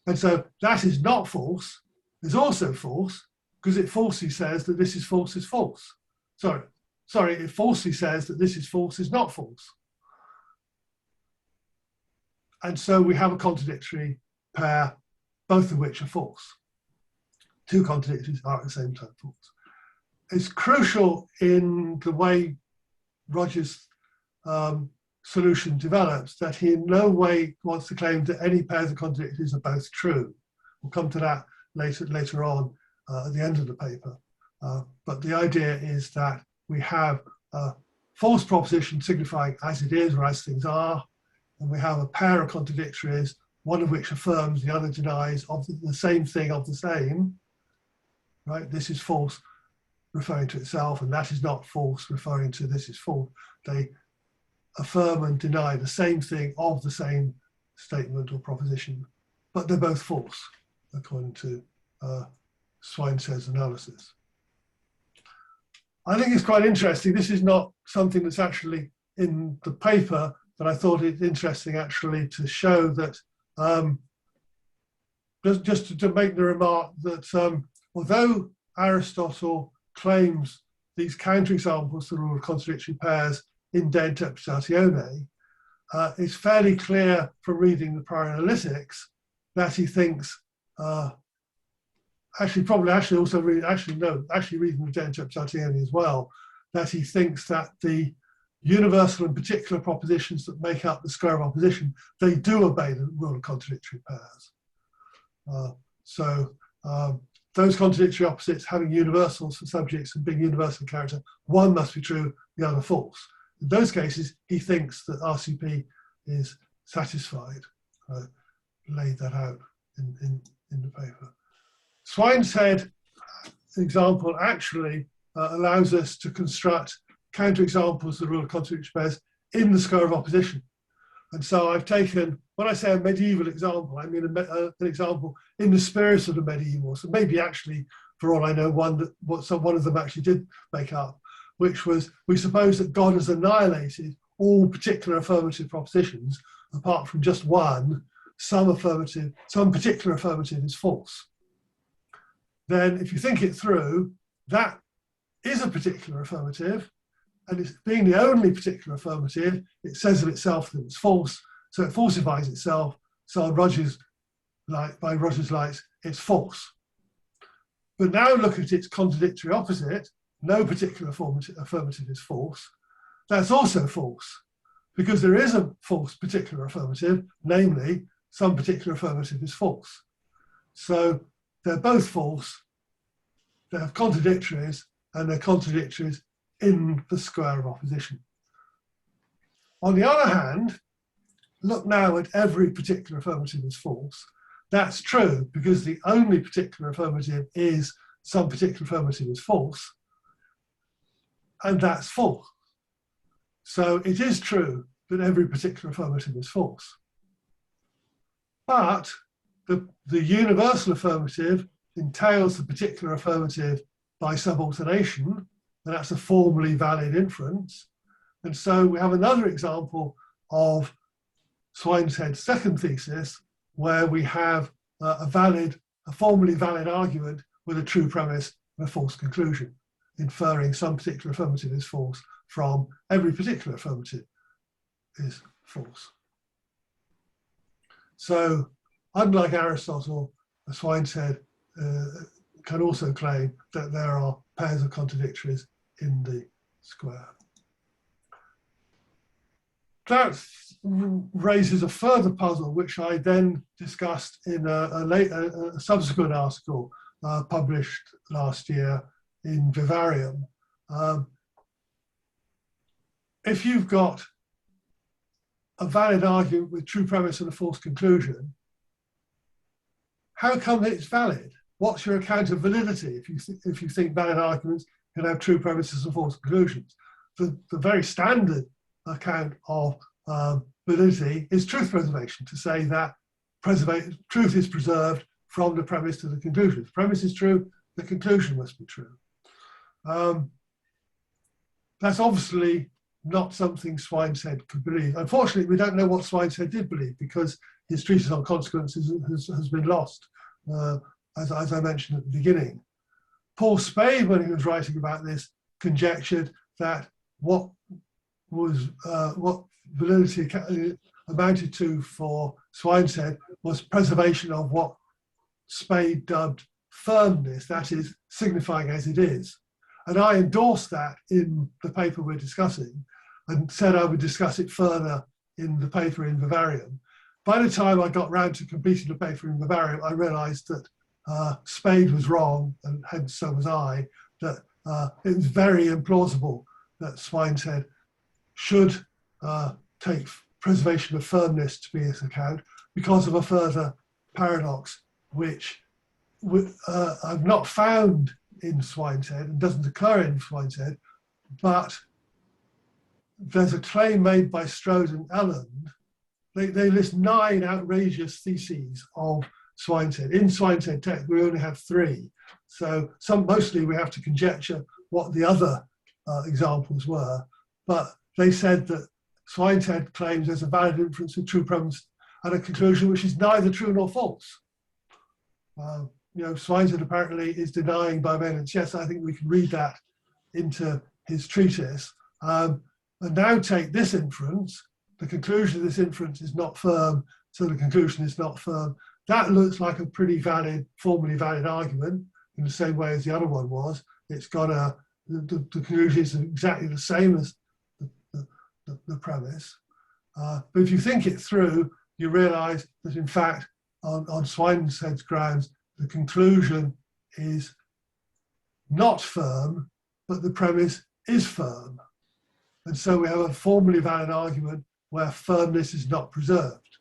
And so that is not false is also false, because it falsely says that this is false is false. Sorry, it falsely says that this is false is not false. And so we have a contradictory pair, both of which are false. Two contradictories are at the same time false. It's crucial in the way Roger's solution develops that he in no way wants to claim that any pairs of contradictories are both true. We'll come to that later on at the end of the paper. But the idea is that we have a false proposition signifying as it is or as things are, and we have a pair of contradictories, one of which affirms, the other denies of the same thing of the same, right? This is false, referring to itself, and that is not false, referring to this is false. They affirm and deny the same thing of the same statement or proposition, but they're both false, according to Swineshed's analysis. I think it's quite interesting. This is not something that's actually in the paper, but I thought it interesting actually to show that, just to make the remark that although Aristotle claims these counterexamples to the rule of contradictory pairs in De Interpretatione, it's fairly clear from reading the prior analytics that he thinks, reading the De Interpretatione as well, that he thinks that the universal and particular propositions that make up the square of opposition, they do obey the rule of contradictory pairs. Those contradictory opposites having universals for subjects and being universal in character, one must be true, the other false. In those cases, he thinks that RCP is satisfied. Laid that out in the paper. Swyneshed example actually allows us to construct counterexamples of the rule of contradictory pairs in the square of opposition. And so I've taken, when I say a medieval example, I mean an example in the spirit of the medieval. So maybe actually, for all I know, one of them actually did make up, which was, we suppose that God has annihilated all particular affirmative propositions, apart from just one, some particular affirmative is false. Then if you think it through, that is a particular affirmative, and it's being the only particular affirmative, it says of itself that it's false, so it falsifies itself. So by Rogers' lights, it's false. But now look at its contradictory opposite. No particular affirmative is false. That's also false, because there is a false particular affirmative, namely, some particular affirmative is false. So they're both false. They have contradictories, and they're contradictories in the square of opposition. On the other hand, look now at every particular affirmative is false. That's true because the only particular affirmative is some particular affirmative is false, and that's false. So it is true that every particular affirmative is false. But the universal affirmative entails the particular affirmative by subalternation, and that's a formally valid inference. And so we have another example of Swineshed's second thesis, where we have a formally valid argument with a true premise and a false conclusion, inferring some particular affirmative is false from every particular affirmative is false. So unlike Aristotle, Swyneshed can also claim that there are pairs of contradictories in the square. That raises a further puzzle, which I then discussed in a subsequent article published last year in Vivarium. If you've got a valid argument with true premise and a false conclusion, how come it's valid? What's your account of validity if you think valid arguments can have true premises and false conclusions? The very standard account of validity is truth preservation, to say that truth is preserved from the premise to the conclusion. If the premise is true, the conclusion must be true. That's obviously not something Swyneshed could believe. Unfortunately, we don't know what Swyneshed did believe, because his treatise on consequences has been lost, as I mentioned at the beginning. Paul Spade, when he was writing about this, conjectured that what validity amounted to for Swyneshed was preservation of what Spade dubbed firmness, that is, signifying as it is. And I endorsed that in the paper we're discussing, and said I would discuss it further in the paper in Vivarium. By the time I got round to completing the paper in Vivarium, I realised that Spade was wrong, and hence so was I, that it was very implausible that Swyneshed should take preservation of firmness to be his account, because of a further paradox which I've not found in Swyneshed and doesn't occur in Swyneshed, but there's a claim made by Strode and Elland. They list 9 outrageous theses of Swyneshed. In Swyneshed text, we only have 3. So mostly we have to conjecture what the other examples were. But they said that Swyneshed claims there's a valid inference of true premise and a conclusion which is neither true nor false. Swyneshed apparently is denying bivalence. Yes, I think we can read that into his treatise. And now take this inference. The conclusion of this inference is not firm, so the conclusion is not firm. That looks like a pretty valid, formally valid argument in the same way as the other one was. It's got the conclusion is exactly the same as the premise. But if you think it through, you realize that in fact, on Swineshed's grounds, the conclusion is not firm, but the premise is firm. And so we have a formally valid argument where firmness is not preserved.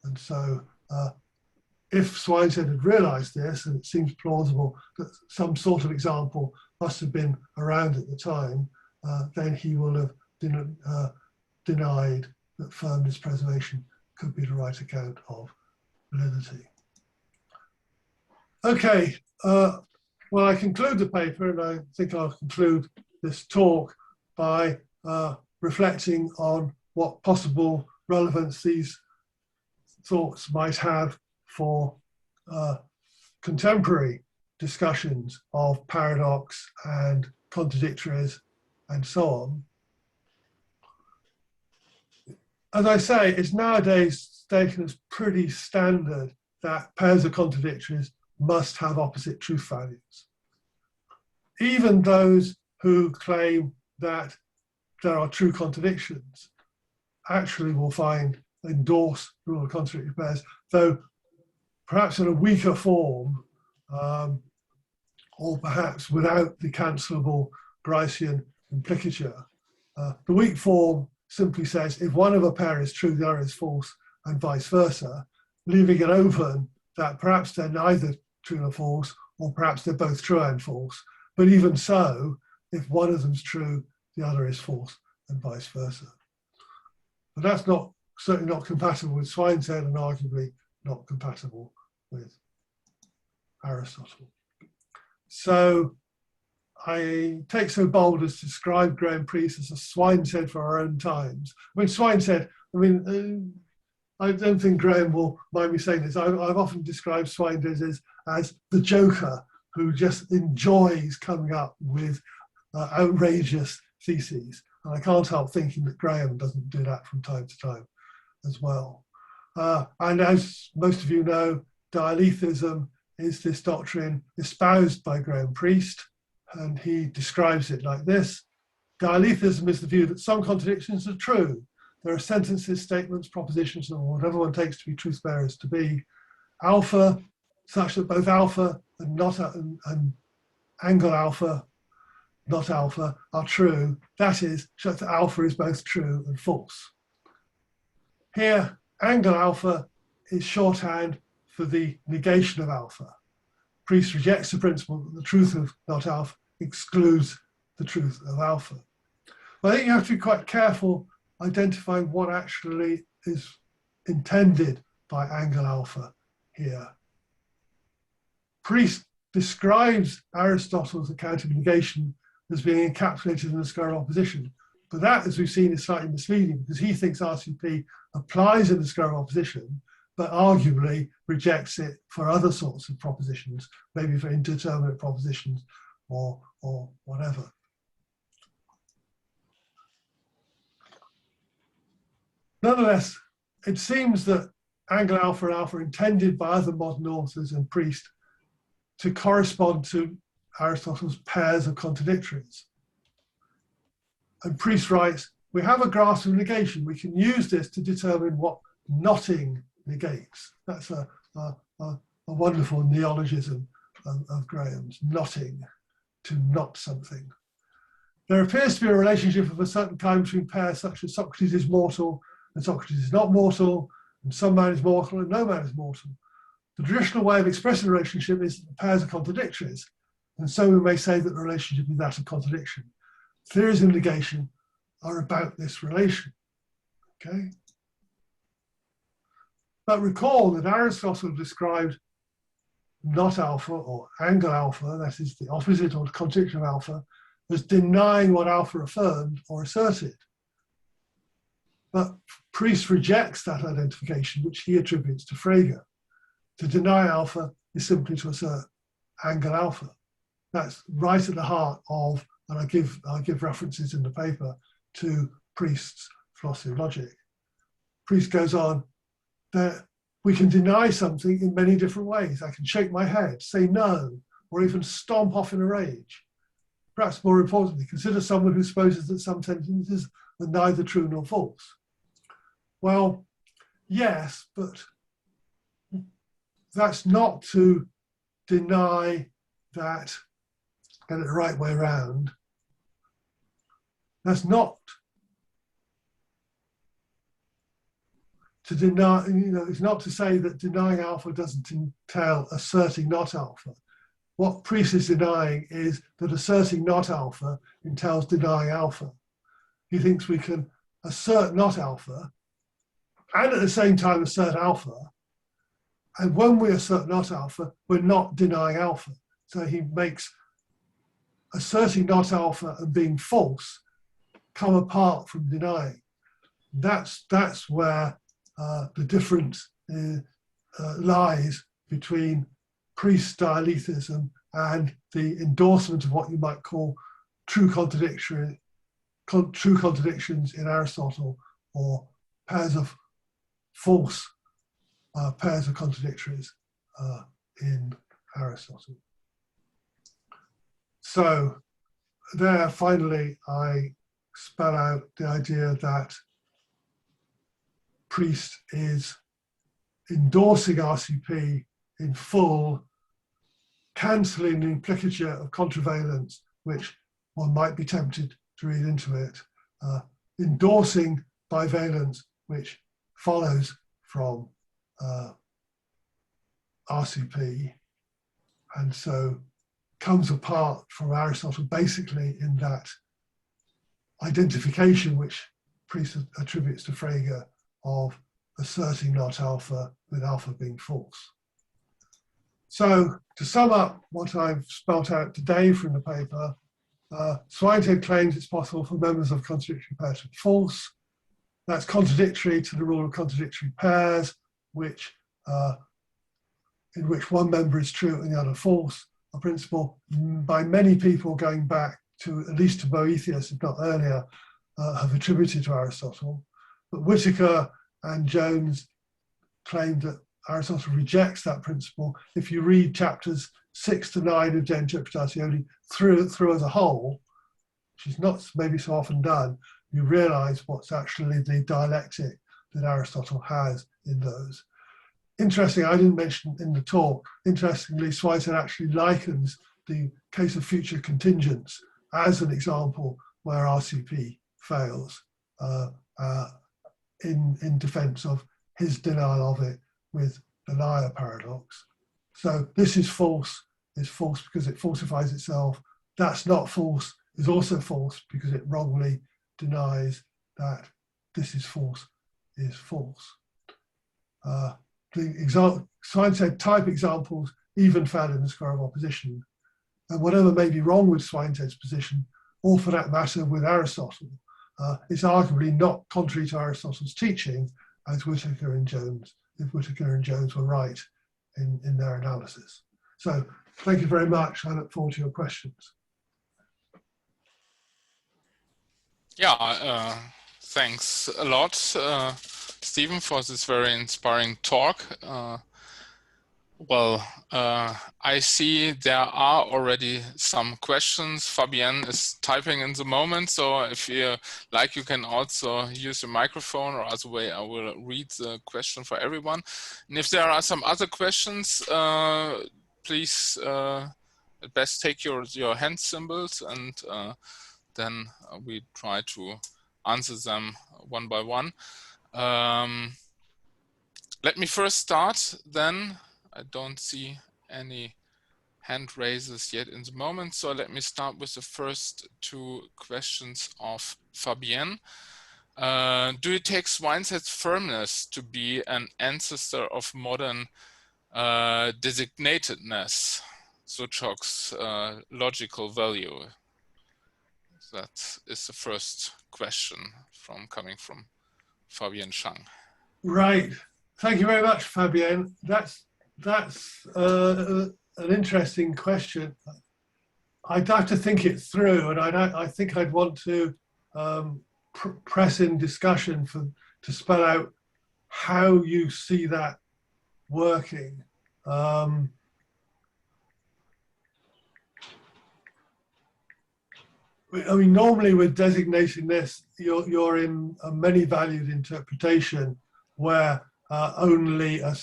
And so if Swyneshed had realized this, and it seems plausible that some sort of example must have been around at the time, then he will have denied that firmness preservation could be the right account of validity. Okay, well, I conclude the paper, and I think I'll conclude this talk by reflecting on what possible relevance these thoughts might have for contemporary discussions of paradox and contradictories and so on. As I say, it's nowadays taken as pretty standard that pairs of contradictories must have opposite truth values. Even those who claim that there are true contradictions actually will endorse the rule of contradictory pairs, though perhaps in a weaker form, or perhaps without the cancelable Brycean implicature. The weak form simply says if one of a pair is true, the other is false, and vice versa, leaving it open that perhaps they're neither true nor false, or perhaps they're both true and false. But even so, if one of them's true, the other is false, and vice versa. But that's certainly not compatible with Swyneshed, and arguably not compatible with Aristotle. So I take so bold as to describe Graham Priest as a Swyneshed for our own times. I mean, Swyneshed, I don't think Graham will mind me saying this. I've often described Swyneshed as the joker who just enjoys coming up with outrageous theses. And I can't help thinking that Graham doesn't do that from time to time as well. And as most of you know, Dialetheism is this doctrine espoused by Graham Priest, and he describes it like this. Dialetheism is the view that some contradictions are true. There are sentences, statements, propositions, or whatever one takes to be truth bearers to be. Alpha, such that both alpha and angle alpha, not alpha, are true. That is, such that alpha is both true and false. Here, angle alpha is shorthand for the negation of alpha. Priest rejects the principle that the truth of not alpha excludes the truth of alpha. But I think you have to be quite careful identifying what actually is intended by angle alpha here. Priest describes Aristotle's account of negation as being encapsulated in the square of opposition. But that, as we've seen, is slightly misleading because he thinks RCP applies in the square of opposition, but arguably rejects it for other sorts of propositions, maybe for indeterminate propositions or whatever. Nonetheless, it seems that angle alpha and alpha are intended by other modern authors and Priest to correspond to Aristotle's pairs of contradictories. And Priest writes, we have a grasp of negation. We can use this to determine what knotting negates. That's a wonderful neologism of Graham's, knotting, to knot something. There appears to be a relationship of a certain kind between pairs such as Socrates is mortal and Socrates is not mortal, and some man is mortal and no man is mortal. The traditional way of expressing the relationship is that the pairs are contradictories, and so we may say that the relationship is that of contradiction. Theories of negation are about this relation, okay? But recall that Aristotle described not alpha or angle alpha, that is the opposite or contradiction of alpha, as denying what alpha affirmed or asserted. But Priest rejects that identification, which he attributes to Frege. To deny alpha is simply to assert angle alpha. That's right at the heart of, and I give references in the paper to Priest's philosophy of logic. Priest goes on that we can deny something in many different ways. I can shake my head, say no, or even stomp off in a rage. Perhaps more importantly, consider someone who supposes that some sentences are neither true nor false. Well, yes, but that's not to deny that, get it the right way around, that's not to deny, it's not to say that denying alpha doesn't entail asserting not alpha. What Priest is denying is that asserting not alpha entails denying alpha. He thinks we can assert not alpha and at the same time assert alpha. And when we assert not alpha, we're not denying alpha. So he makes asserting not alpha and being false come apart from denying. That's where the difference lies between Priest's dialetheism and the endorsement of what you might call true contradictions in Aristotle, or pairs of false pairs of contradictories in Aristotle. So there, finally, I spell out the idea that Priest is endorsing RCP in full, cancelling the implicature of contravalence, which one might be tempted to read into it, endorsing bivalence, which follows from RCP, and so comes apart from Aristotle basically in that identification which Priest attributes to Frege of asserting not alpha with alpha being false. So to sum up what I've spelt out today from the paper, Swyneshed claims it's possible for members of contradictory pairs to be false. That's contradictory to the rule of contradictory pairs, which in which one member is true and the other false, a principle by many people going back to at least to Boethius, if not earlier, have attributed to Aristotle. But Whitaker and Jones claimed that Aristotle rejects that principle. If you read chapters 6 to 9 of De Interpretatione through as a whole, which is not maybe so often done, you realize what's actually the dialectic that Aristotle has in those. Interesting, I didn't mention in the talk, interestingly, Swyneshed actually likens the case of future contingents as an example where RCP fails in defense of his denial of it with the liar paradox. So this is false because it falsifies itself. That's not false is also false because it wrongly denies that this is false is false. The Swyneshed type examples even found in the square of opposition. And whatever may be wrong with Swyneshedd's position, or for that matter with Aristotle, it's arguably not contrary to Aristotle's teaching, as Whitaker and Jones, if Whitaker and Jones were right in their analysis. So thank you very much. I look forward to your questions. Yeah, thanks a lot, Stephen, for this very inspiring talk. I see there are already some questions. Fabienne is typing in the moment, so if you like, you can also use the microphone, or other way I will read the question for everyone. And if there are some other questions, please at best take your hand symbols, and then we try to answer them one by one. Let me first start then. I don't see any hand raises yet in the moment. So let me start with the first two questions of Fabienne. Do you take Swineshed's firmness to be an ancestor of modern designatedness, Suchok's logical value? That is the first question coming from Fabienne Chang. Right. Thank you very much, Fabienne. That's an interesting question. I'd have to think it through, and I think I'd want to press in discussion to spell out how you see that working. I mean, normally with designating this, you're in a many-valued interpretation where only a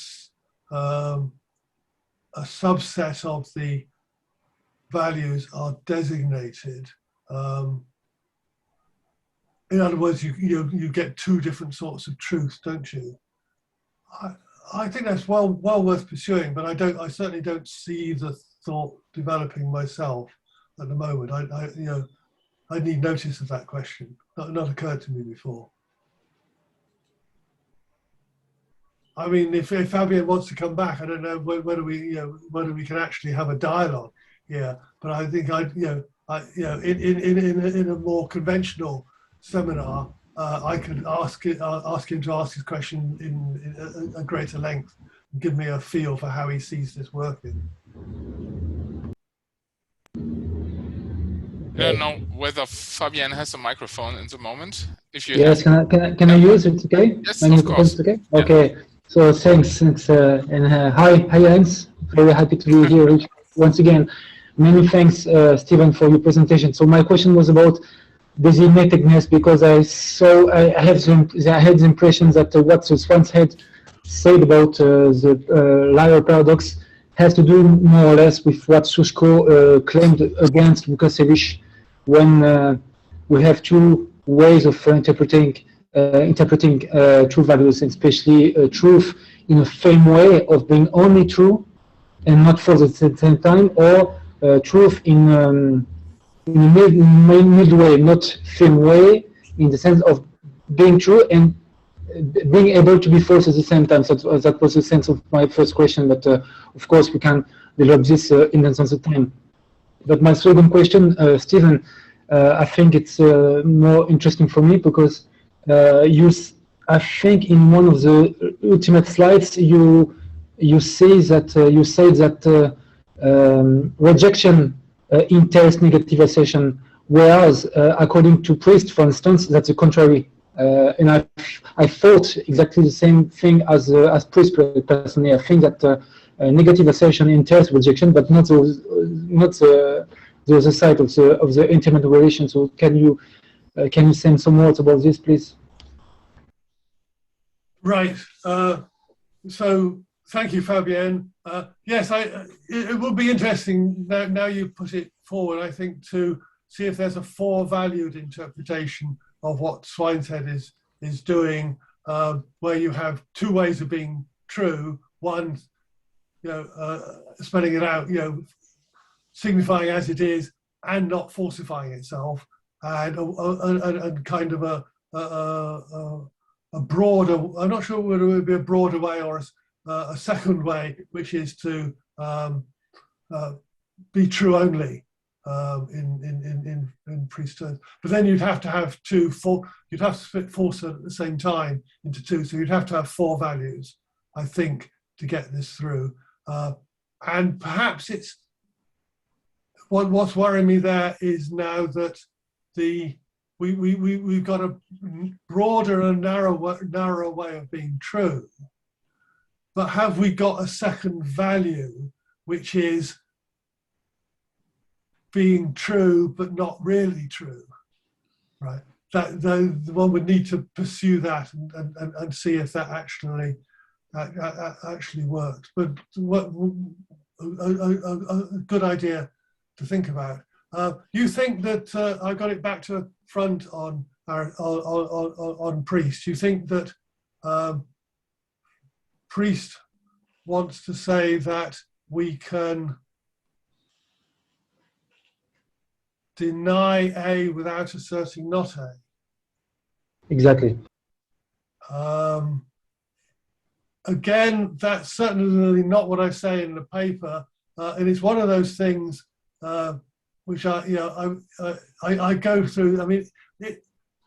subset of the values are designated. In other words, you get two different sorts of truth, don't you? I think that's well worth pursuing, but I certainly don't see the thought developing myself at the moment. I need notice of that question. Not occurred to me before. I mean, if Fabian wants to come back, I don't know whether we can actually have a dialogue here. But I think in a more conventional seminar, I could ask him to ask his question in a greater length, and give me a feel for how he sees this working. I don't know whether Fabian has a microphone in the moment. If you yes, can I use it? Okay. Yes, My of course. Okay. Yeah. Okay. So thanks, and hi Jens. Very happy to be here once again. Many thanks, Stephen, for your presentation. So my question was about designatedness, because I had the impression that what Swyneshed said about the liar paradox has to do more or less with what Sushko claimed against Vukosevic, when we have two ways of interpreting true values, and especially truth in a firm way of being only true and not false at the same time, or truth in a mid way, not firm way, in the sense of being true and being able to be false at the same time. So that was the sense of my first question, but of course we can develop this in the sense of time. But my second question, Stephen, I think it's more interesting for me, because I think in one of the ultimate slides you say that rejection entails negative assertion, whereas according to Priest, for instance, that's the contrary. And I thought exactly the same thing as Priest personally. I think that negative assertion entails rejection, but not the other side of the intimate relation. So can you say some words about this, please? Right. So thank you, Fabienne. Yes, it would be interesting now you put it forward, I think, to see if there's a four-valued interpretation of what Swyneshed is doing, where you have two ways of being true. One, spelling it out, signifying as it is and not falsifying itself, and kind of a broader, I'm not sure whether it would be a broader way or a second way, which is to be true only in priesthood. But then you'd have to have you'd have to split false at the same time into two, so you'd have to have four values, I think, to get this through. And perhaps it's what's worrying me there is now that we've got a broader and narrower way of being true, but have we got a second value, which is being true but not really true, right? That the one would need to pursue that and see if that actually works. But what a good idea to think about. You think that I got it back to front on Priest. You think that Priest wants to say that we can deny A without asserting not A. Exactly. Again, that's certainly not what I say in the paper, and it's one of those things which I go through. I mean,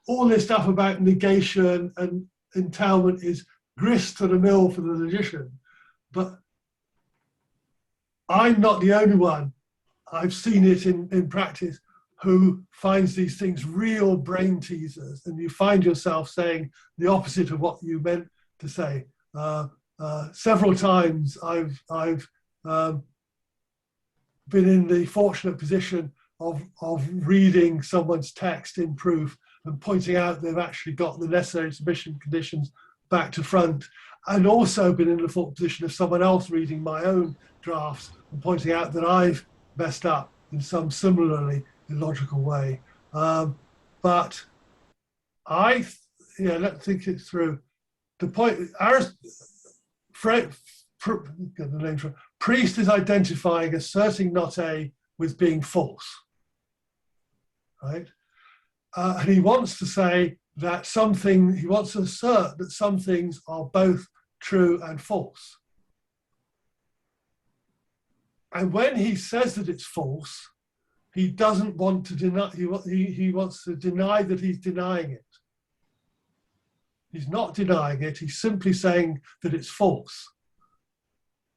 all this stuff about negation and entailment is grist to the mill for the logician, but I'm not the only one. I've seen it in practice, who finds these things real brain teasers, and you find yourself saying the opposite of what you meant to say. Several times I've been in the fortunate position of reading someone's text in proof and pointing out they've actually got the necessary submission conditions back to front, and also been in the thought position of someone else reading my own drafts and pointing out that I've messed up in some similarly illogical way. But let's think it through. The point, priest is identifying asserting not A with being false, right? And he wants to say that he wants to assert that some things are both true and false. And when he says that it's false, he doesn't want to deny, he wants to deny that he's denying it. He's not denying it, he's simply saying that it's false.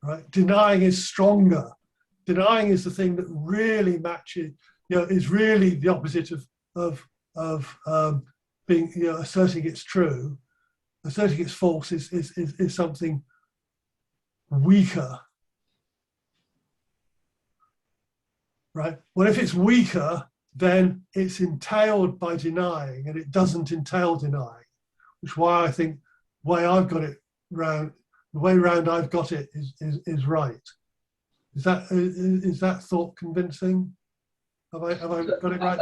Right? Denying is stronger. Denying is the thing that really matches, is really the opposite of being, asserting it's true. Asserting it's false is something weaker. Right? Well, if it's weaker, then it's entailed by denying, and it doesn't entail denying, which is why I think the way I've got it round, the way round I've got it is right. Is that thought convincing? Have I got it right?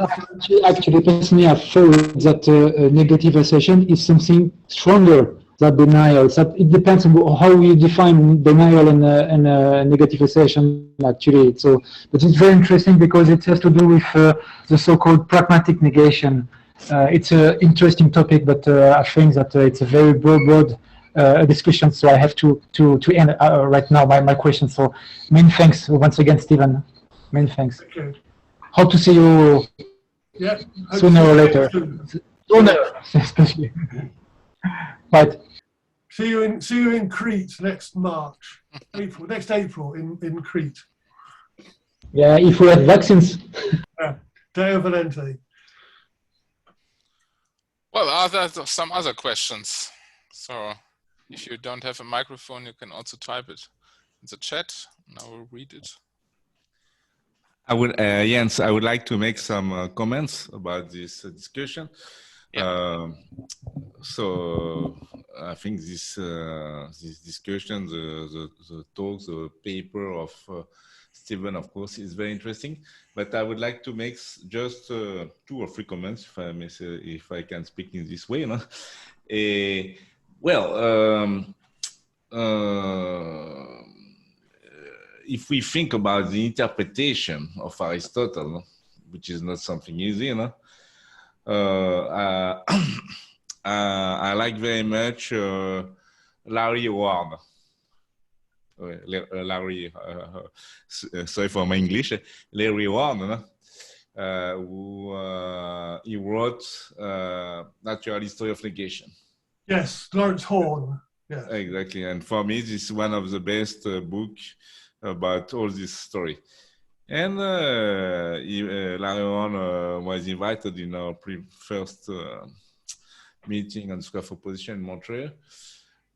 Actually, personally, I thought that negative assertion is something stronger than denial. So it depends on how you define denial and negative assertion, actually. So, but it's very interesting because it has to do with the so-called pragmatic negation. It's an interesting topic, but I think that it's a very broad discussion. So I have to end right now my question. So many thanks once again, Stephen. Many thanks. Okay. Hope to see you sooner or later. Sooner, especially. Right. See you in Crete next March, next April in Crete. Yeah, if we have vaccines. Yeah. Deo Valente. Well, are there some other questions? So if you don't have a microphone, you can also type it in the chat, and I will read it. Jens, I would like to make some comments about this discussion. Yeah. So I think this discussion, the talk, the paper of Stephen, of course, is very interesting. But I would like to make just 2 or 3 comments, if I may say, if I can speak in this way. If we think about the interpretation of Aristotle, which is not something easy, I like very much Larry Ward. Sorry for my English. Larry Ward, who he wrote Natural History of Negation. Yes, Lawrence Horn. Yeah. Exactly, and for me, this is one of the best books about all this story. And Larry Horn was invited in our first meeting on Square for Position in Montreal,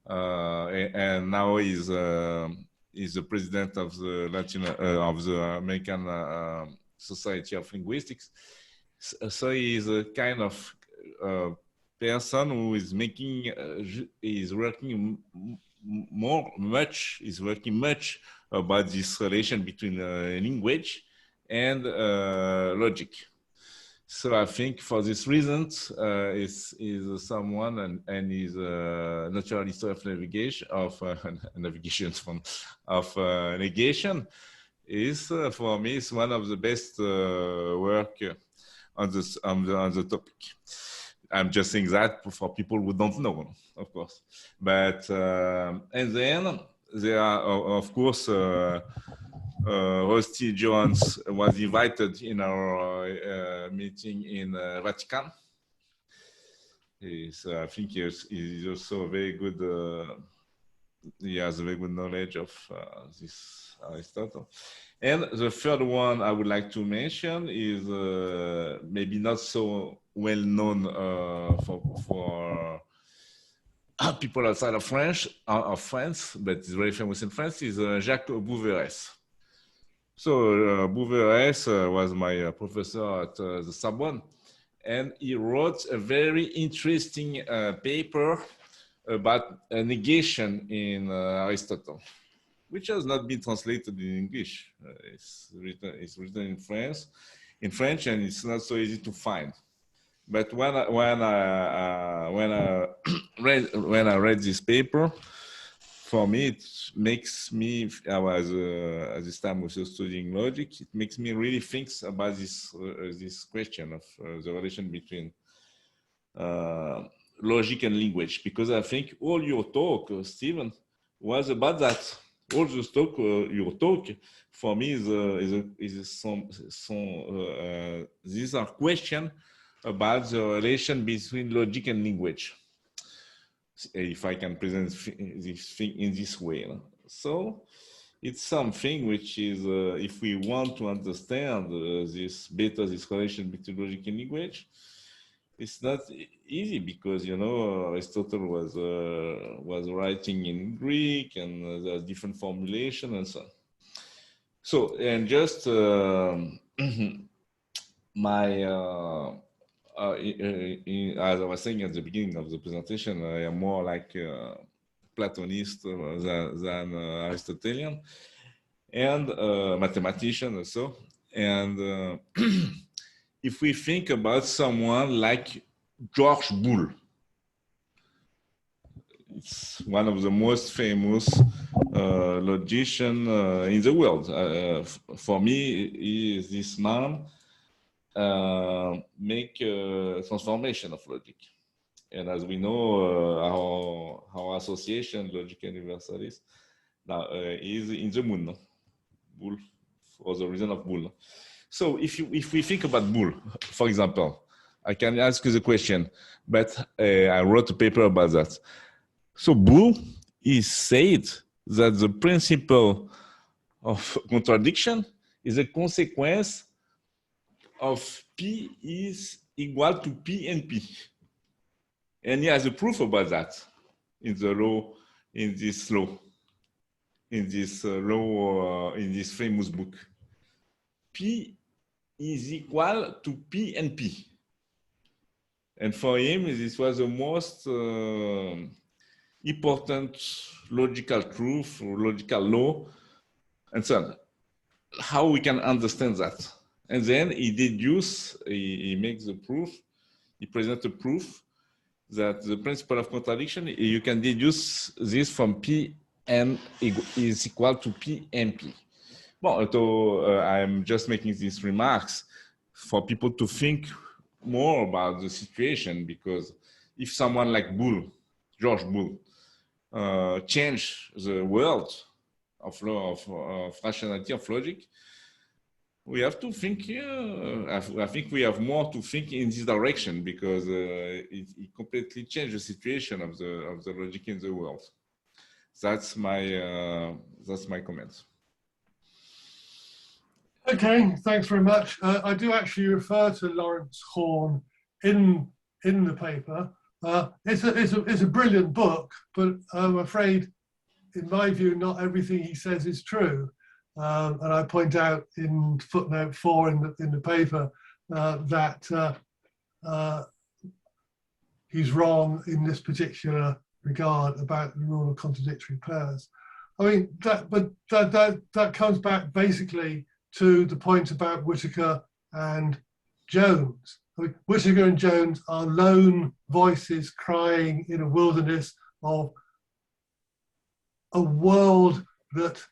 and now he's the president of the American Society of Linguistics. So he's a kind of person who is making, is working much about this relation between language and logic. So I think for this reason, is someone and is a natural history of navigation negation is for me is one of the best work on the topic. I'm just saying that for people who don't know, of course. But and then there are, of course, Rusty Jones was invited in our meeting in Vatican. I think he's also very good. He has a very good knowledge of this Aristotle. And the third one I would like to mention is maybe not so well known for people outside of France, but it's very famous in France, is Jacques Bouveres. So Bouveres was my professor at the Sorbonne, and he wrote a very interesting paper about negation in Aristotle, which has not been translated in English. It's written in French, and it's not so easy to find. But when I read this paper, for me, it makes me, I was at this time also studying logic, it makes me really think about this question of the relation between logic and language, because I think all your talk, Stephen, was about that. All the talk, your talk, for me these are questions about the relation between logic and language, if I can present this thing in this way. So it's something which is, if we want to understand this relation between logic and language, it's not easy, because, you know, Aristotle was writing in Greek, and there's different formulation and so on. So, and just as I was saying at the beginning of the presentation, I am more like a Platonist than Aristotelian, and mathematician also. And if we think about someone like George Boole, it's one of the most famous logicians in the world. For me, this man make a transformation of logic. And as we know, our association, Logica Universalis, now is in the moon, no? Boole, for the reason of Boole. So if we think about Boole, for example, I can ask you the question, but I wrote a paper about that. So Boole, he said that the principle of contradiction is a consequence of P is equal to P and P. And he has a proof about that in the law, in this famous book. P is equal to P and P. And for him, this was the most important logical truth or logical law, and so on. How we can understand that? And then he makes the proof, he presents a proof that the principle of contradiction, you can deduce this from P n is equal to P and P. Well, so I'm just making these remarks for people to think more about the situation, because if someone like Boole, George Boole, change the world of rationality, of logic, we have to think, I think we have more to think in this direction, because it completely changed the situation of the logic in the world. That's my comment. Okay, thanks very much. I do actually refer to Lawrence Horn in the paper. It's a brilliant book, but I'm afraid, in my view, not everything he says is true. And I point out in footnote 4 in the paper that he's wrong in this particular regard about the rule of contradictory pairs. I mean, that comes back basically to the point about Whitaker and Jones. I mean, Whitaker and Jones are lone voices crying in a wilderness of a world that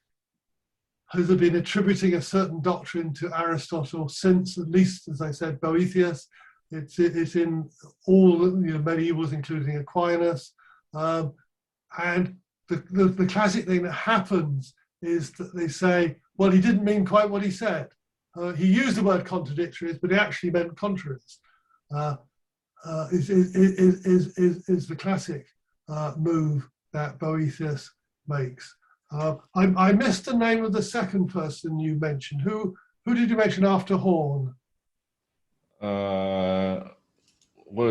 has been attributing a certain doctrine to Aristotle since, at least, as I said, Boethius. It's in all medievals, including Aquinas. And the classic thing that happens is that they say, well, he didn't mean quite what he said. He used the word contradictories, but he actually meant contraries. Is the classic move that Boethius makes. I missed the name of the second person you mentioned. Who did you mention after Horn? Well,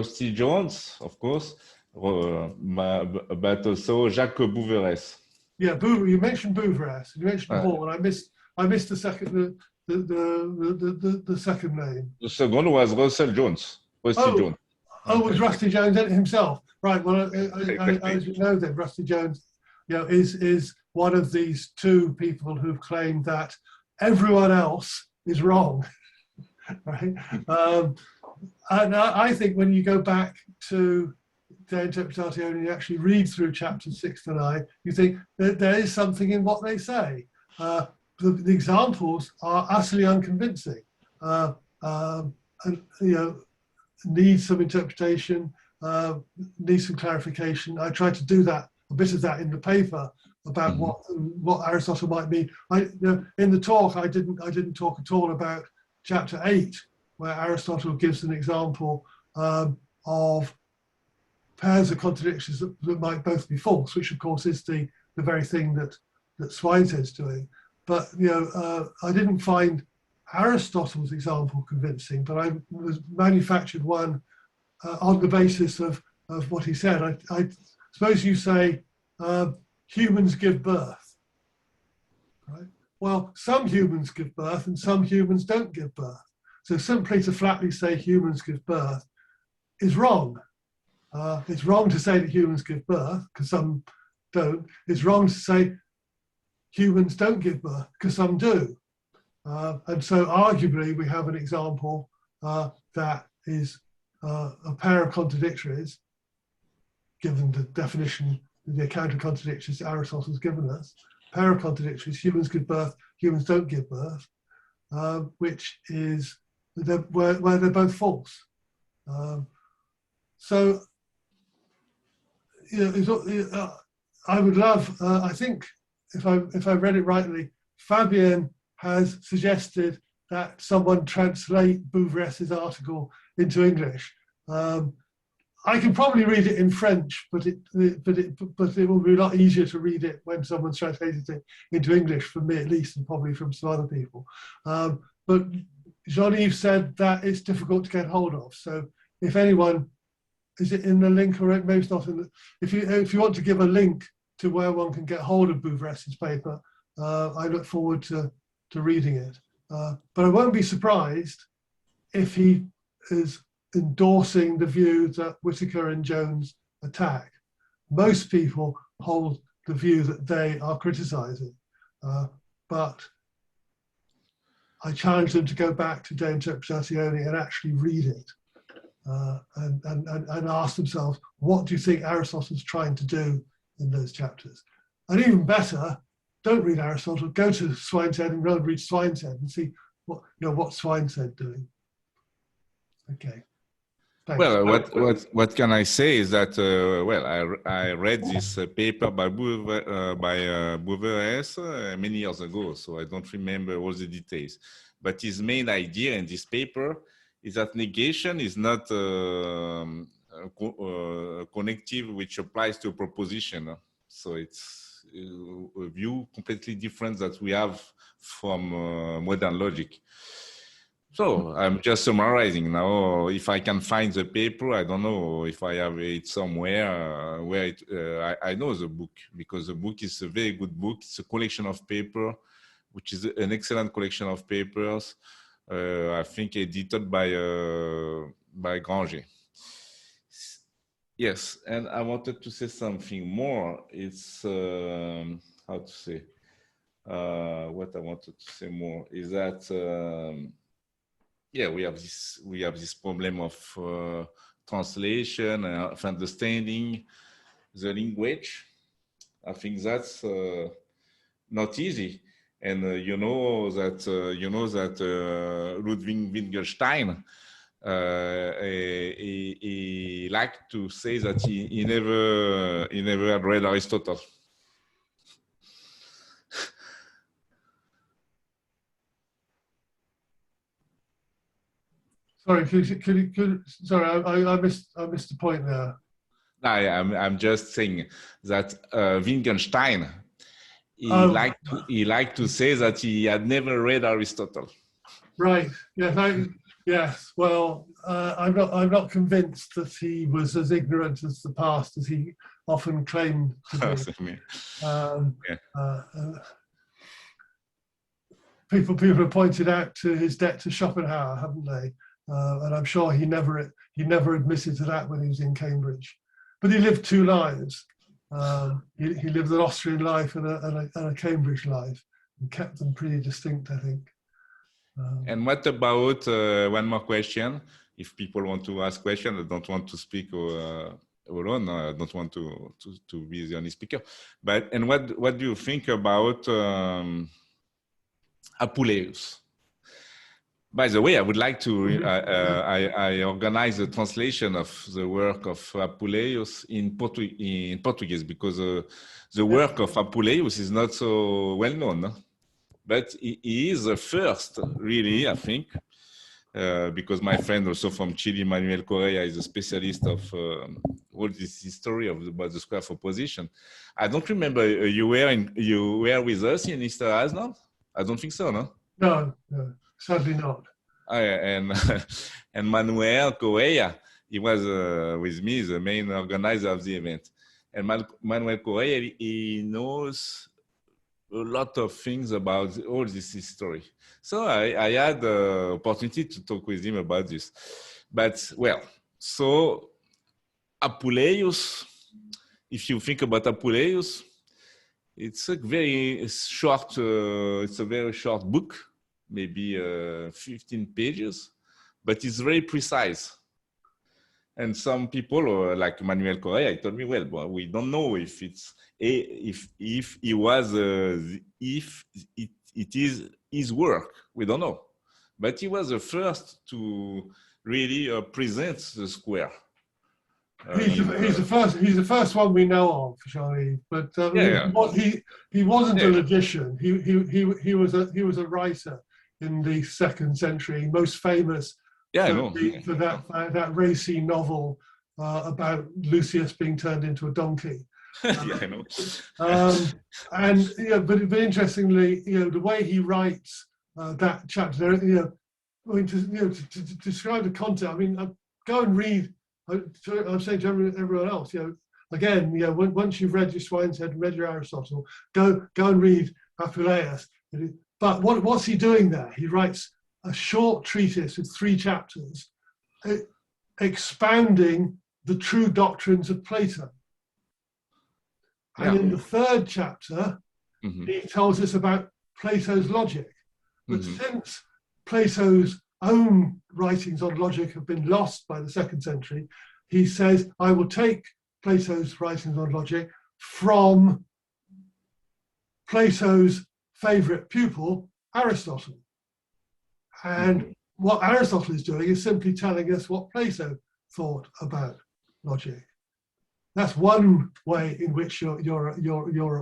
Steve Jones, of course, but also Jacques Bouveres. Yeah, you mentioned Bouveres. You mentioned Horn. I missed I missed the second the second name. The second was Russell Jones. Jones. Oh, was Rusty Jones himself? Right. Well, as you know, then Rusty Jones, is one of these two people who've claimed that everyone else is wrong, right? And I think when you go back to the Interpretatione and you actually read through chapters 6 to 9, you think that there is something in what they say. The examples are utterly unconvincing, and need some interpretation, need some clarification. I tried to do that, a bit of that in the paper about what Aristotle might mean. In the talk, I didn't talk at all about chapter 8, where Aristotle gives an example of pairs of contradictions that might both be false, which of course is the very thing that Swyneshed is doing. But I didn't find Aristotle's example convincing, but I manufactured one on the basis of what he said. I suppose you say humans give birth, right? Well, some humans give birth and some humans don't give birth. So simply to flatly say humans give birth is wrong. It's wrong to say that humans give birth because some don't. It's wrong to say humans don't give birth because some do. And so arguably we have an example that is a pair of contradictories, given the definition, the account of contradictories Aristotle has given us. Pair of contradictories, humans give birth, humans don't give birth, which is where they're both false. So I would love, I think if I read it rightly, Fabien has suggested that someone translate Bouveres's article into English. I can probably read it in French, but it will be a lot easier to read it when someone's translated it into English, for me at least, and probably from some other people. But Jean-Yves said that it's difficult to get hold of. So if anyone, is it in the link, or maybe it's not in the, if you want to give a link to where one can get hold of Bouveres's paper, I look forward to reading it. But I won't be surprised if he is endorsing the view that Whitaker and Jones attack. Most people hold the view that they are criticizing, but I challenge them to go back to De Interpretatione and actually read it and ask themselves, what do you think Aristotle's trying to do in those chapters? And even better, don't read Aristotle, go to Swyneshed and read Swyneshed and see what Swyneshed doing. Okay. Thanks. Well, what can I say is that I read this paper by Bouveres many years ago, so I don't remember all the details. But his main idea in this paper is that negation is not connective, which applies to a proposition. So it's a view completely different that we have from modern logic. So I'm just summarizing now. If I can find the paper, I don't know if I have it somewhere where it, I know the book, because the book is a very good book. It's a collection of paper, which is an excellent collection of papers. I think edited by Granger. Yes, and I wanted to say something more. It's how to say. What I wanted to say more is that. Yeah, we have this problem of translation and of understanding the language. I think that's not easy, and you know that Ludwig Wittgenstein he liked to say that he never had read Aristotle. Sorry, sorry, I missed the point there. I'm just saying that Wittgenstein, he liked to say that he had never read Aristotle. Right. Yes. Yes. Well, I'm not convinced that he was as ignorant as the past as he often claimed to be. people have pointed out to his debt to Schopenhauer, haven't they? And I'm sure he never admitted to that when he was in Cambridge. But he lived two lives. He lived an Austrian life and a Cambridge life, and kept them pretty distinct, I think. And what about one more question? If people want to ask questions, I don't want to speak alone. I don't want to be the only speaker. But and what do you think about Apuleius? By the way, I would like to, I organize a translation of the work of Apuleius in Portuguese, because the work of Apuleius is not so well known. No? But he is the first, really, I think, because my friend also from Chile, Manuel Correa, is a specialist of all this history about the square of opposition. I don't remember, you were with us in Easter now? I don't think so, no? No, sadly not. And Manuel Correa, he was with me, the main organizer of the event. And Manuel Correa, he knows a lot of things about all this history. So I had the opportunity to talk with him about this. But, well, so Apuleius, if you think about Apuleius, it's a very short book, maybe 15 pages, but it's very precise. And some people, like Manuel Correa, told me, well, we don't know if it's if it is his work. We don't know, but he was the first to really present the square. He's the first one we know of, Jean-Yves. But he wasn't a logician. He was a writer in the 2nd century, most famous for that racy novel about Lucius being turned into a donkey. I know. But interestingly, the way he writes that chapter, to describe the content. I mean, go and read. I'm saying to everyone else, again, once you've read your Swyneshed and read your Aristotle, go and read Apuleius. But what's he doing there? He writes a short treatise with 3 chapters, expounding the true doctrines of Plato. And in the 3rd chapter, he tells us about Plato's logic. But since Plato's own writings on logic have been lost by the 2nd century, he says, I will take Plato's writings on logic from Plato's favorite pupil, Aristotle. And what Aristotle is doing is simply telling us what Plato thought about logic. That's one way in which you're at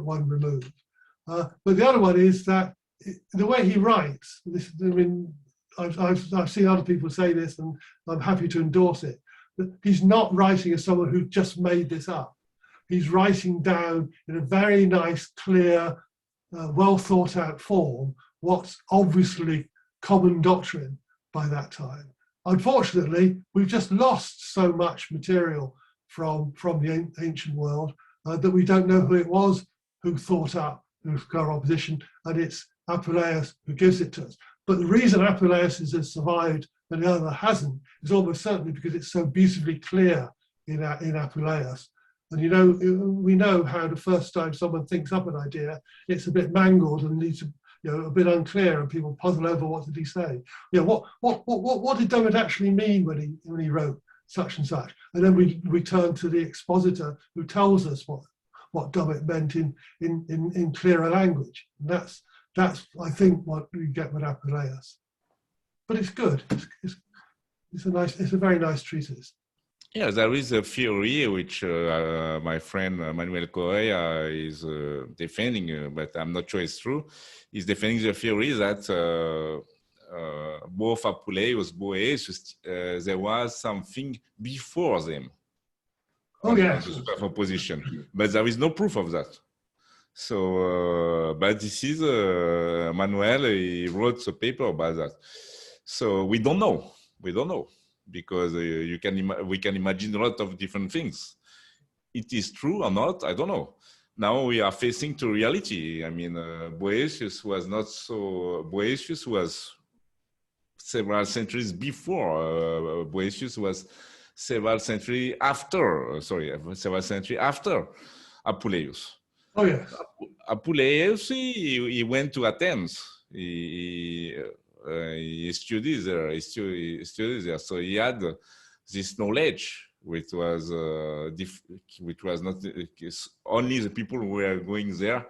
one remove. But the other one is that the way he writes, I've seen other people say this, and I'm happy to endorse it, but he's not writing as someone who just made this up. He's writing down in a very nice, clear, well thought out form what's obviously common doctrine by that time. Unfortunately, we've just lost so much material from the ancient world that we don't know who it was who thought up the square opposition, and it's Apuleius who gives it to us. But the reason Apuleius has survived and the other hasn't is almost certainly because it's so beautifully clear in Apuleius. And we know how the first time someone thinks up an idea, it's a bit mangled and needs to, a bit unclear, and people puzzle over what did he say. What did Dummett actually mean when he wrote such and such? And then we turn to the expositor who tells us what Dummett meant in clearer language. And that's I think what we get with Apuleius. But it's good. It's a very nice treatise. Yeah, there is a theory which my friend Manuel Correa is defending, but I'm not sure it's true. He's defending the theory that both Apuleius, Boesus, there was something before them. Oh, yes. The opposition, but there is no proof of that. So, but this is Manuel. He wrote a paper about that. So we don't know. Because we can imagine a lot of different things. It is true or not, I don't know. now we are facing to reality. I mean, Boëthius was not so. Boëthius was several centuries before. Boëthius was several centuries after. Several centuries after Apuleius. Oh yes. Apuleius, he went to Athens. He studied there. He studied there. So he had this knowledge, which was not only the people who were going there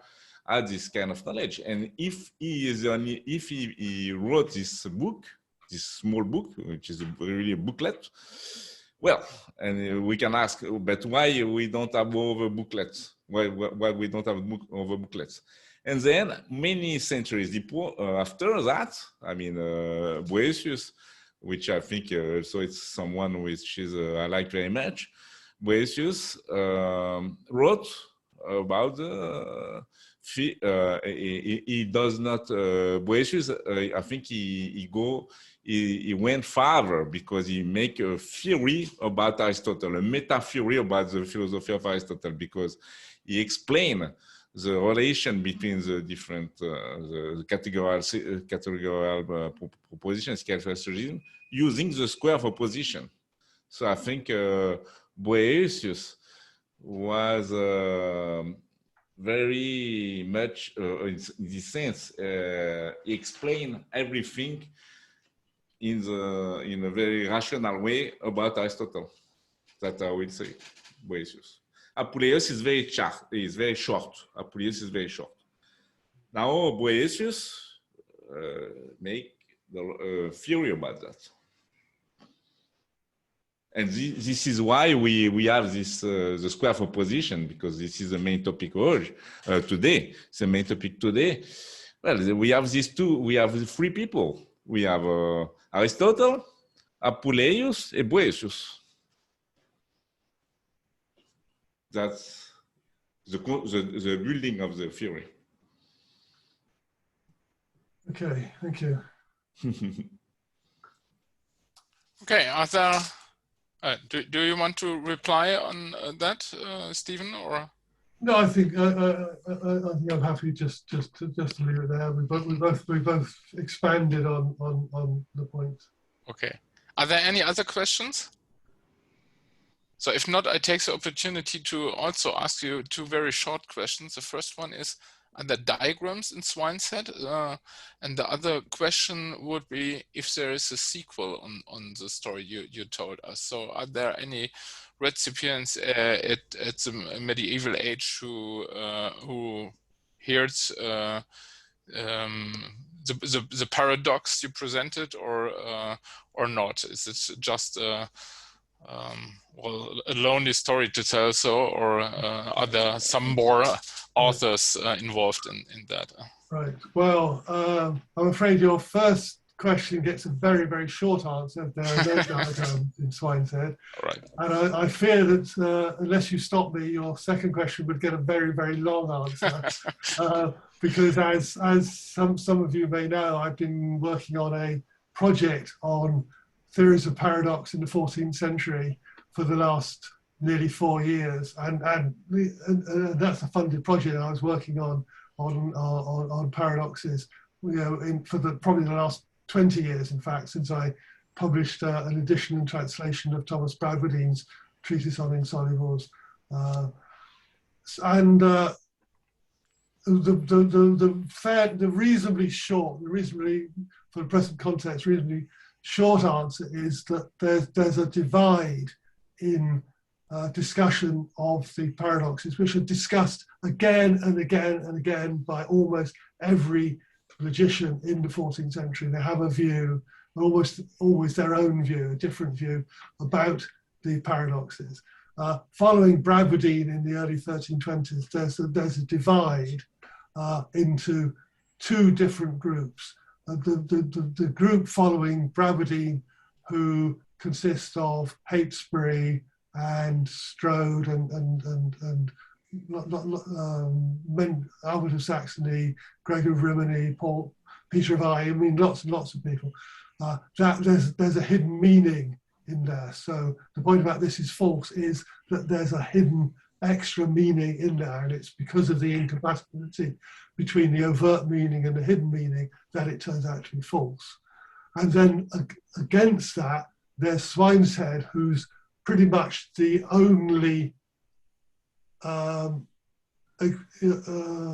had this kind of knowledge. And if he wrote this book, this small book, which is really a booklet, well, and we can ask, but why we don't have over booklets? Why we don't have over booklets? And then many centuries after that, I mean, Boëthius, which I think so it's someone which is I like very much. Boëthius wrote about he does not Boëthius. I think he went farther because he make a theory about Aristotle, a meta theory about the philosophy of Aristotle, because he explained the relation between the different the categorical propositions, characteristics, using the square of opposition. So I think Boëthius was very much, in this sense, he explained everything in a very rational way about Aristotle. That I would say, Boëthius. Apuleius is very short. Apuleius is very short. Now Boëthius make the theory about that, and this is why we have this the square of opposition, because this is the main topic today. It's the main topic today. Well, we have these two. We have three people. We have Aristotle, Apuleius, and Boëthius. That's the building of the theory. Okay, thank you. Okay, are there? Do you want to reply on that, Stephen, or? No, I think I'm happy just to leave it there. We both expanded on the point. Okay. Are there any other questions? So if not, I take the opportunity to also ask you two very short questions. The first one is, are there diagrams in Swyneshed? And the other question would be if there is a sequel on the story you told us. So are there any recipients at the medieval age who heard the paradox you presented, or not? Is it just well, a lonely story to tell, so, or are there some more authors involved in that? Right. Well, I'm afraid your first question gets a very, very short answer. There are no diagrams in Swyneshed. Right. And I fear that unless you stop me, your second question would get a very, very long answer. Because as some of you may know, I've been working on a project on theories of paradox in the 14th century for the last nearly 4 years, and that's a funded project. I was working on paradoxes, you know, for probably the last 20 years, in fact, since I published an edition and translation of Thomas Bradwardine's treatise on Insolubles, and the reasonably for the present context, reasonably short answer is that there's a divide in discussion of the paradoxes, which are discussed again and again and again by almost every logician in the 14th century. They have a view, almost always their own view, a different view about the paradoxes. Following Bradwardine in the early 1320s, there's a divide into two different groups. The group following Bradwardine, who consists of Heytesbury and Strode and Albert of Saxony, Gregor of Rimini, Peter of Eye, I mean lots and lots of people. That there's a hidden meaning in there. So the point about this is false is that there's a hidden extra meaning in there, and it's because of the incompatibility between the overt meaning and the hidden meaning that it turns out to be false. And then against that, there's Swyneshed, who's pretty much the only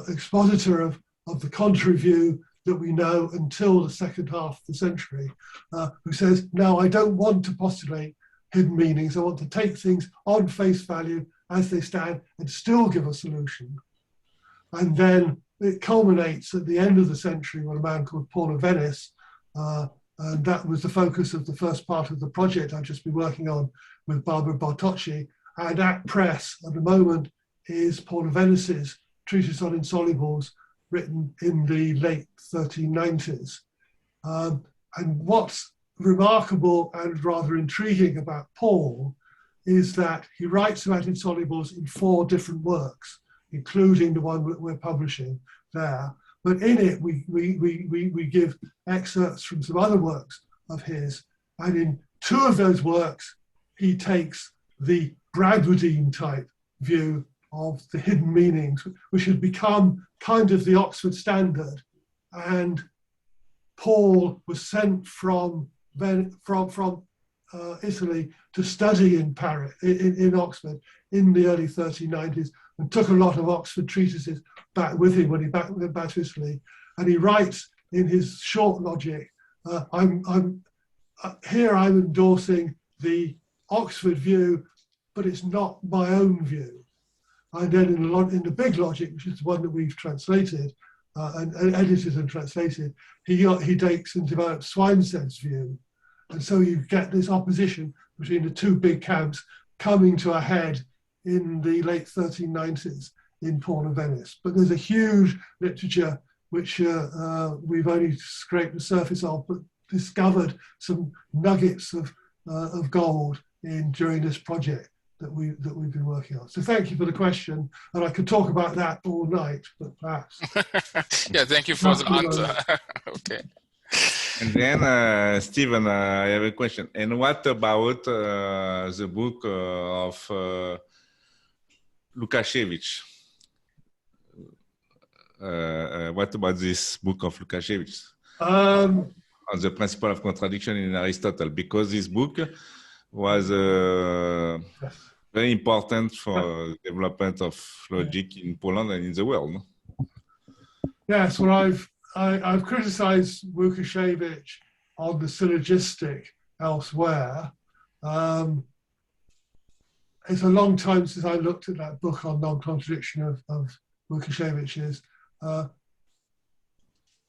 expositor of the contrary view that we know until the second half of the century, who says, no, I don't want to postulate hidden meanings. I want to take things on face value as they stand and still give a solution. And then it culminates at the end of the century with a man called Paul of Venice, and that was the focus of the first part of the project I've just been working on with Barbara Bartocci. And at press at the moment is Paul of Venice's treatise on Insolubles, written in the late 1390s. And what's remarkable and rather intriguing about Paul is that he writes about Insolubles in 4 different works, including the one that we're publishing there. But in it, we give excerpts from some other works of his. And in 2 of those works, he takes the Bradwardine type view of the hidden meanings, which had become kind of the Oxford standard. And Paul was sent from Italy to study in Paris, in Oxford, in the early 1390s, and took a lot of Oxford treatises back with him when he went back to Italy. And he writes in his short logic, I'm endorsing the Oxford view, but it's not my own view. And then in the big logic, which is the one that we've translated and edited and translated, he takes and develops Swineshed's view. And so you get this opposition between the 2 big camps coming to a head in the late 1390s in Paul of Venice. But there's a huge literature which we've only scraped the surface of, but discovered some nuggets of gold during this project that we've been working on. So thank you for the question, and I could talk about that all night, but perhaps. Yeah, thank you for the answer. Okay. And then, Stephen, I have a question. And what about the book of Lukasiewicz? What about this book of Lukasiewicz? On the principle of contradiction in Aristotle, because this book was very important for the development of logic in Poland and in the world. No? Yes, well, I've criticized Łukasiewicz on the syllogistic elsewhere. It's a long time since I looked at that book on non-contradiction of Łukasiewicz's.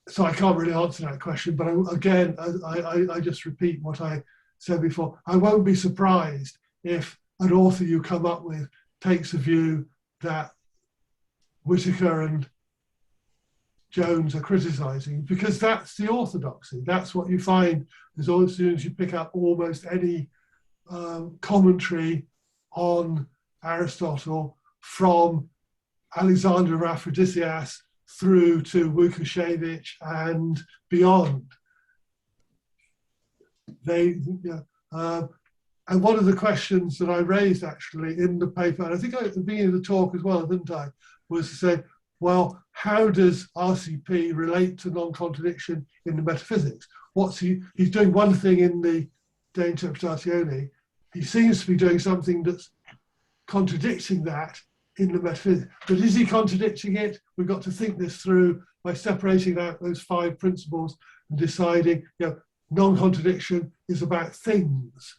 So I can't really answer that question, but I just repeat what I said before. I won't be surprised if an author you come up with takes a view that Whitaker and Jones are criticizing, because that's the orthodoxy. That's what you find as soon as you pick up almost any commentary on Aristotle, from Alexander of Aphrodisias through to Łukasiewicz and beyond. And one of the questions that I raised actually in the paper, and I think at the beginning of the talk as well, didn't I, was to say, well, how does RCP relate to non-contradiction in the metaphysics? He's doing one thing in the De Interpretatione. He seems to be doing something that's contradicting that in the metaphysics. But is he contradicting it? We've got to think this through by separating out those 5 principles and deciding, non-contradiction is about things.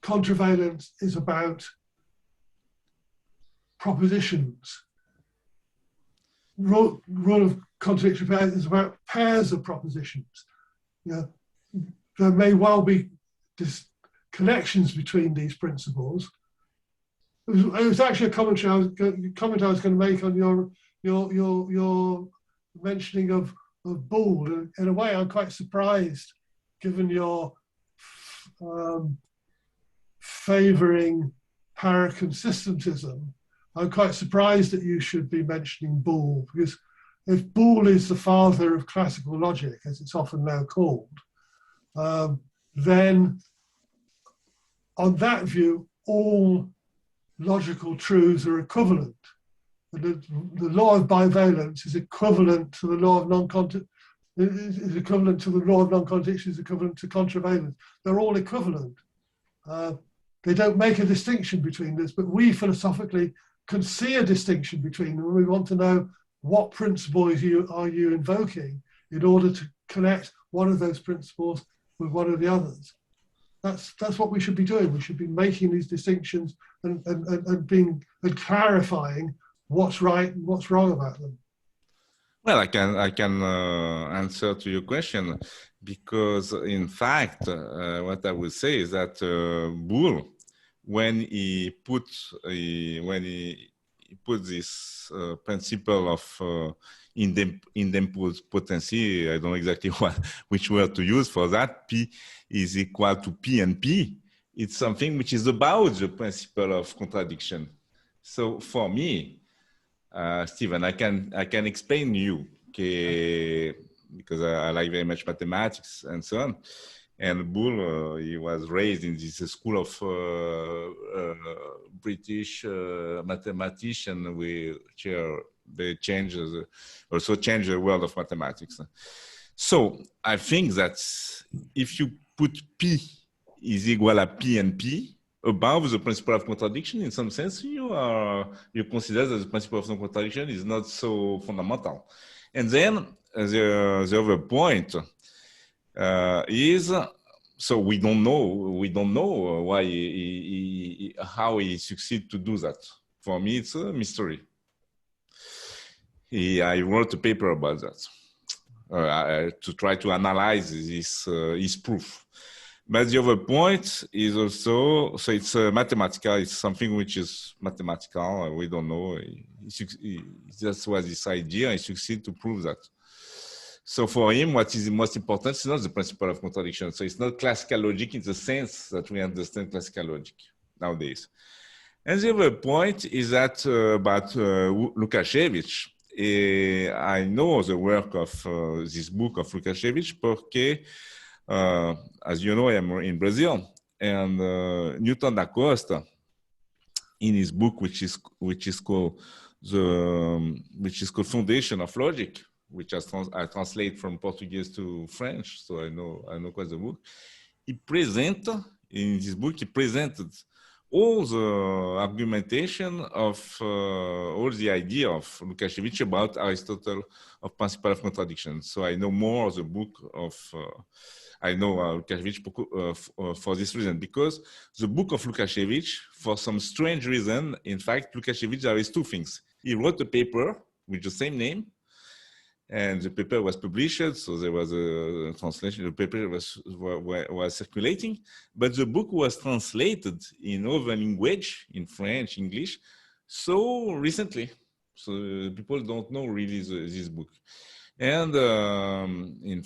Contravalence is about propositions. Rule of contradictory pairs is about pairs of propositions. There may well be connections between these principles. It was actually a comment I was going to make on your mentioning of Boole. In a way, I'm quite surprised, given your favouring paraconsistentism. I'm quite surprised that you should be mentioning Boole, because if Boole is the father of classical logic, as it's often now called, then on that view, all logical truths are equivalent. The law of bivalence is equivalent to the law of is equivalent to the law of non-contradiction, is equivalent to contravalence. They're all equivalent. They don't make a distinction between this, but we philosophically can see a distinction between them. We want to know what principles are you invoking in order to connect one of those principles with one of the others. That's what we should be doing. We should be making these distinctions and clarifying what's right and what's wrong about them. Well, I can answer to your question, because in fact, what I would say is that Boole, when he put this principle of idempotency, I don't know exactly which word to use for that. P is equal to P and P. It's something which is about the principle of contradiction. So for me, Stephen, I can explain to you, okay, because I like very much mathematics and so on. And Boole, he was raised in this school of British mathematician, which they also changed the world of mathematics. So I think that if you put P is equal to P and P, above the principle of contradiction, in some sense, you consider that the principle of non-contradiction is not so fundamental. And then the other point is, so we don't know why how he succeeded to do that. For me, it's a mystery. I wrote a paper about that to try to analyze his proof. But the other point is also, so it's mathematical, it's something which is mathematical, we don't know. That was his idea, he succeeded to prove that. So for him, what is the most important is not the principle of contradiction. So it's not classical logic in the sense that we understand classical logic nowadays. And the other point is that about Lukasiewicz, I know the work of this book of Lukasiewicz porque, as you know, I'm in Brazil, and Newton da Costa, in his book, which is called Foundation of Logic, which I translate from Portuguese to French, so I know quite the book. In this book, he presented all the argumentation of all the idea of Lukasiewicz about Aristotle of principle of contradiction. So I know more of the book of I know Lukasiewicz for this reason, because the book of Lukasiewicz, for some strange reason, in fact, Lukasiewicz, there is two things. He wrote a paper with the same name, and the paper was published, so there was a translation. The paper was circulating, but the book was translated in other language, in French, English, so recently. So people don't know really this book. And in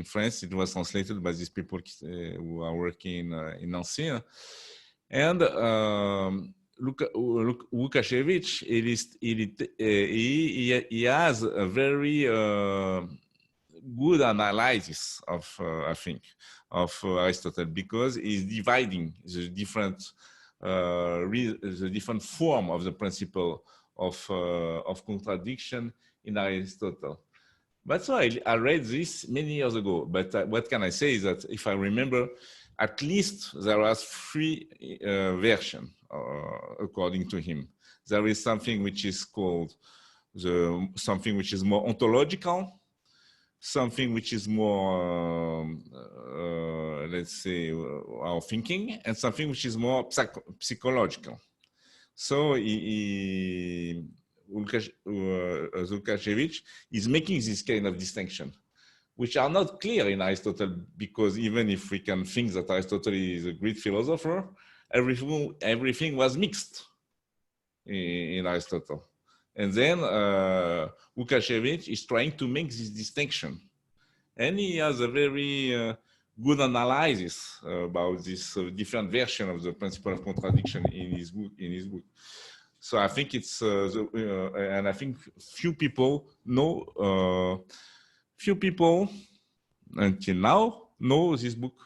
France, it was translated by these people who are working in Nancy. And Lukasiewicz, he has a very good analysis of, I think, of Aristotle, because he's dividing the different form of the principle of contradiction in Aristotle. But so I read this many years ago. But what can I say is that if I remember, at least there was three versions according to him. There is something which is called something which is more ontological, something which is more, let's say, our thinking, and something which is more psychological. So Lukasiewicz is making this kind of distinction, which are not clear in Aristotle, because even if we can think that Aristotle is a great philosopher, everything was mixed in Aristotle. And then Lukasiewicz is trying to make this distinction. And he has a very good analysis about this different version of the principle of contradiction in his book. So I think it's, and I think few people until now know this book.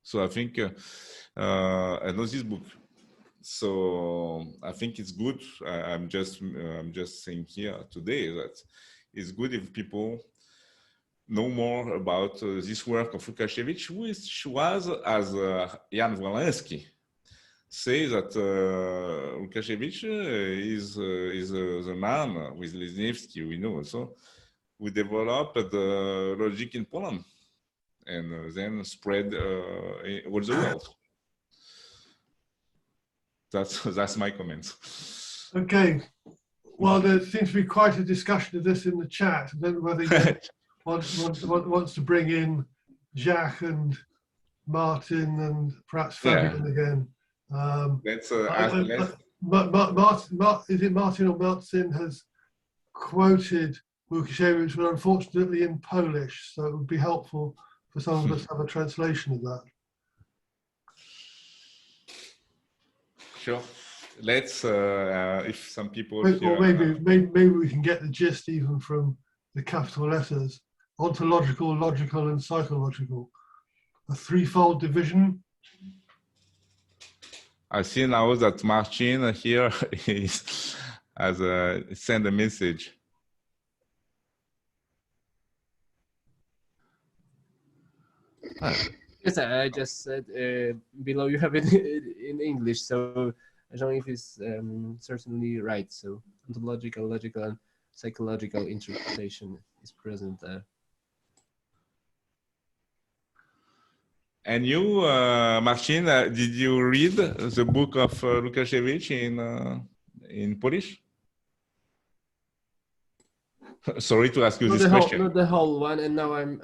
So I think I know this book. So I think it's good. I'm just saying here today that it's good if people know more about this work of Lukasiewicz, which was, as Jan Lemanski says, that Lukasiewicz is the man with Lemanski, we know also, who developed the logic in Poland and then spread all the world. That's my comments. Okay. Well, there seems to be quite a discussion of this in the chat. I don't know whether you wants to bring in Jacques and Martin and perhaps Fabian again. Let's is it Martin or Martin has quoted Lukasiewicz, but unfortunately in Polish, so it would be helpful for some of us to have a translation of that. Sure. Let's, if some people or maybe we can get the gist even from the capital letters: ontological, logical, and psychological. A threefold division. I see now that Martin here has sent a message. Yes, I just said below you have it in English, so Jean-Yves is certainly right. So ontological, logical, and psychological interpretation is present there. And you, Marcin, did you read the book of Lukasiewicz in Polish? Sorry to ask you this question. Not the whole one, and now I'm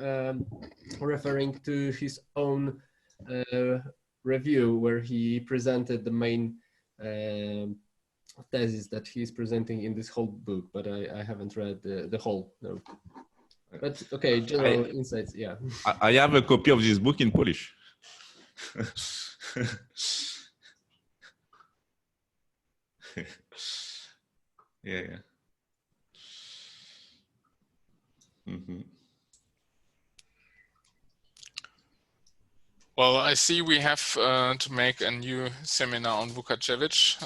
referring to his own review where he presented the main thesis that he's presenting in this whole book, but I haven't read the whole, no. But okay, general insights, yeah. I have a copy of this book in Polish. Yeah. Mm-hmm. Well, I see we have to make a new seminar on Lukasiewicz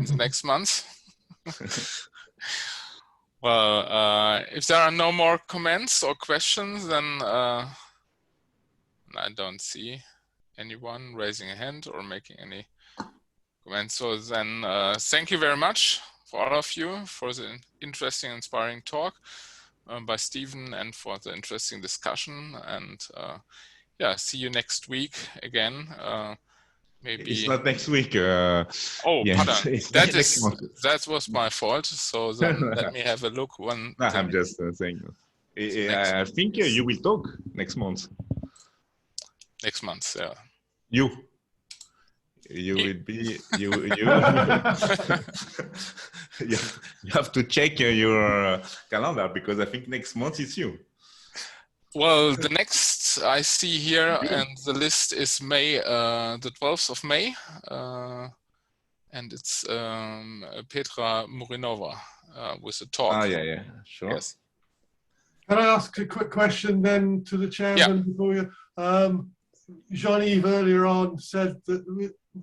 the next month. Well, if there are no more comments or questions, then I don't see anyone raising a hand or making any comments. So then thank you very much for all of you for the interesting, inspiring talk by Stephen and for the interesting discussion. And yeah, see you next week again. Maybe it's not next week. Oh, yeah, pardon. That was my fault. So then let me have a look. I'm just saying. I think you will talk next month. Next month, yeah. You will be you have to check your calendar because I think next month it's you. Well, the next I see here, and the list is May, the 12th of May, and it's Petra Murinova with a talk. Yeah, sure. Yes. Can I ask a quick question then to the chairman before you? Jean-Yves earlier on said that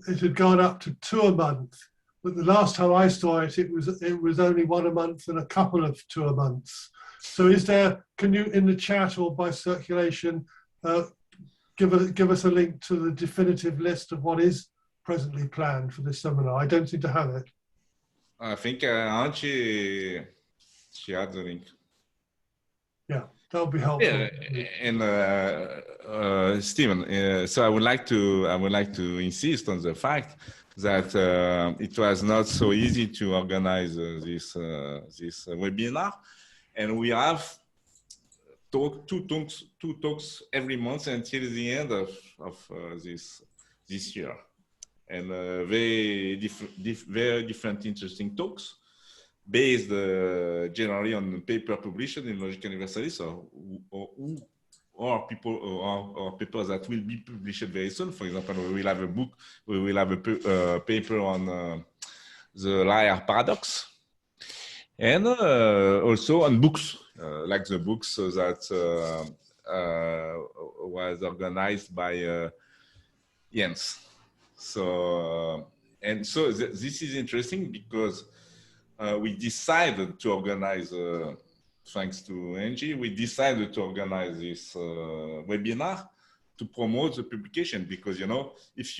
it had gone up to 2 a month, but the last time I saw it, it was only 1 a month and a couple of 2 a months. So can you in the chat or by circulation give us a link to the definitive list of what is presently planned for this seminar? I don't seem to have it. I think she had the link. Yeah, that would be helpful. Yeah, and Stephen, so I would like to insist on the fact that it was not so easy to organize this webinar, and we have two talks every month until the end of this year, and very different interesting talks based generally on paper published in Logica Universalis or papers that will be published very soon. For example, we will have a book, we will have a paper on the liar paradox, and also on books, like the books that was organized by Jens. So, And so this is interesting because we decided to organize, thanks to Angie, we decided to organize this webinar to promote the publication, because, you know, if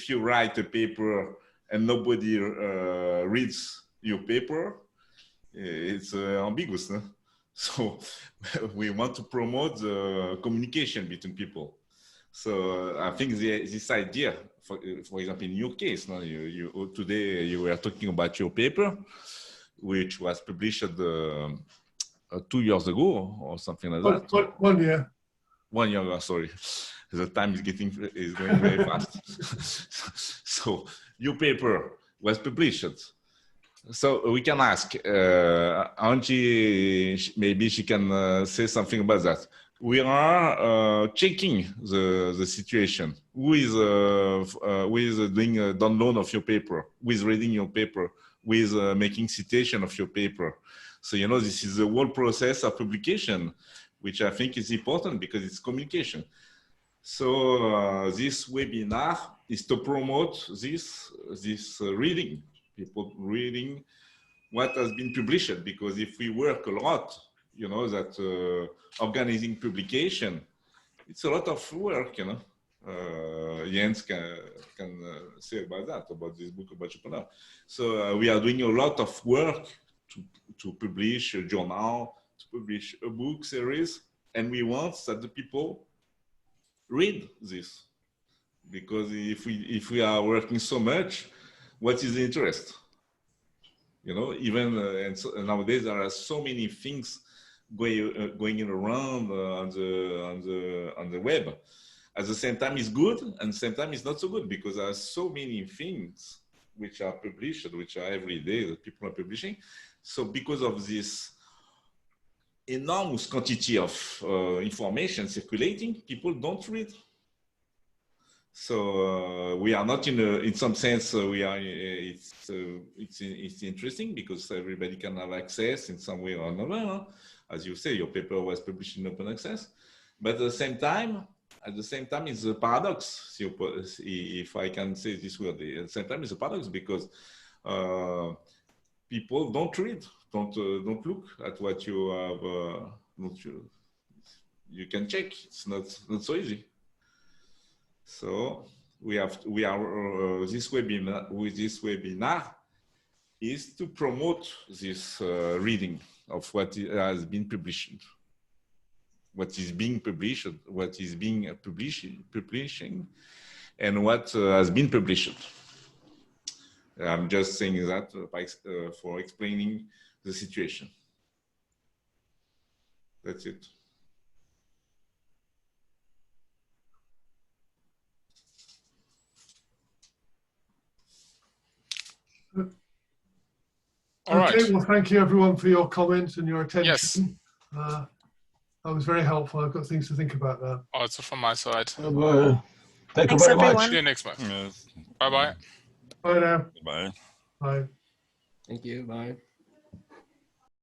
you write a paper and nobody reads your paper, it's ambiguous. No? So we want to promote the communication between people. So I think this idea, for example, in your case, no, today you were talking about your paper, which was published 2 years ago or something like that. 1 year. 1 year ago, sorry. The time is going very fast. So your paper was published. So we can ask Angie, maybe she can say something about that. We are checking the situation. Who is doing a download of your paper, who is reading your paper, who is making citation of your paper. So, you know, this is the whole process of publication, which I think is important because it's communication. So this webinar is to promote this reading, people reading what has been published, because if we work a lot, you know, that organizing publication, it's a lot of work, you know. Jens can say about that, about this book about Schopenhauer. So we are doing a lot of work to publish a journal, to publish a book series, and we want that the people read this, because if we are working so much, what is the interest? You know, even and so, nowadays there are so many things going around on the web. At the same time, it's good, and at the same time, it's not so good, because there are so many things which are published, which are every day that people are publishing. So because of this enormous quantity of information circulating, people don't read. So we are not in some sense, we are, it's interesting because everybody can have access in some way or another. Huh? As you say, your paper was published in open access, but at the same time, it's a paradox. If I can say this word, at the same time, it's a paradox because people don't read, don't look at what you have. You can check. It's not so easy. So this webinar is to promote this reading of what has been published, what is being published, what is being publishing, and what has been published. I'm just saying that for explaining the situation. That's it. All Okay, right. well, thank you everyone for your comments and your attention. Yes. That was very helpful. I've got things to think about now. Also from my side. Thank you Thanks, very much. everyone. See you next month. Yes. Bye bye. Bye now. Bye. Bye. Thank you. Bye.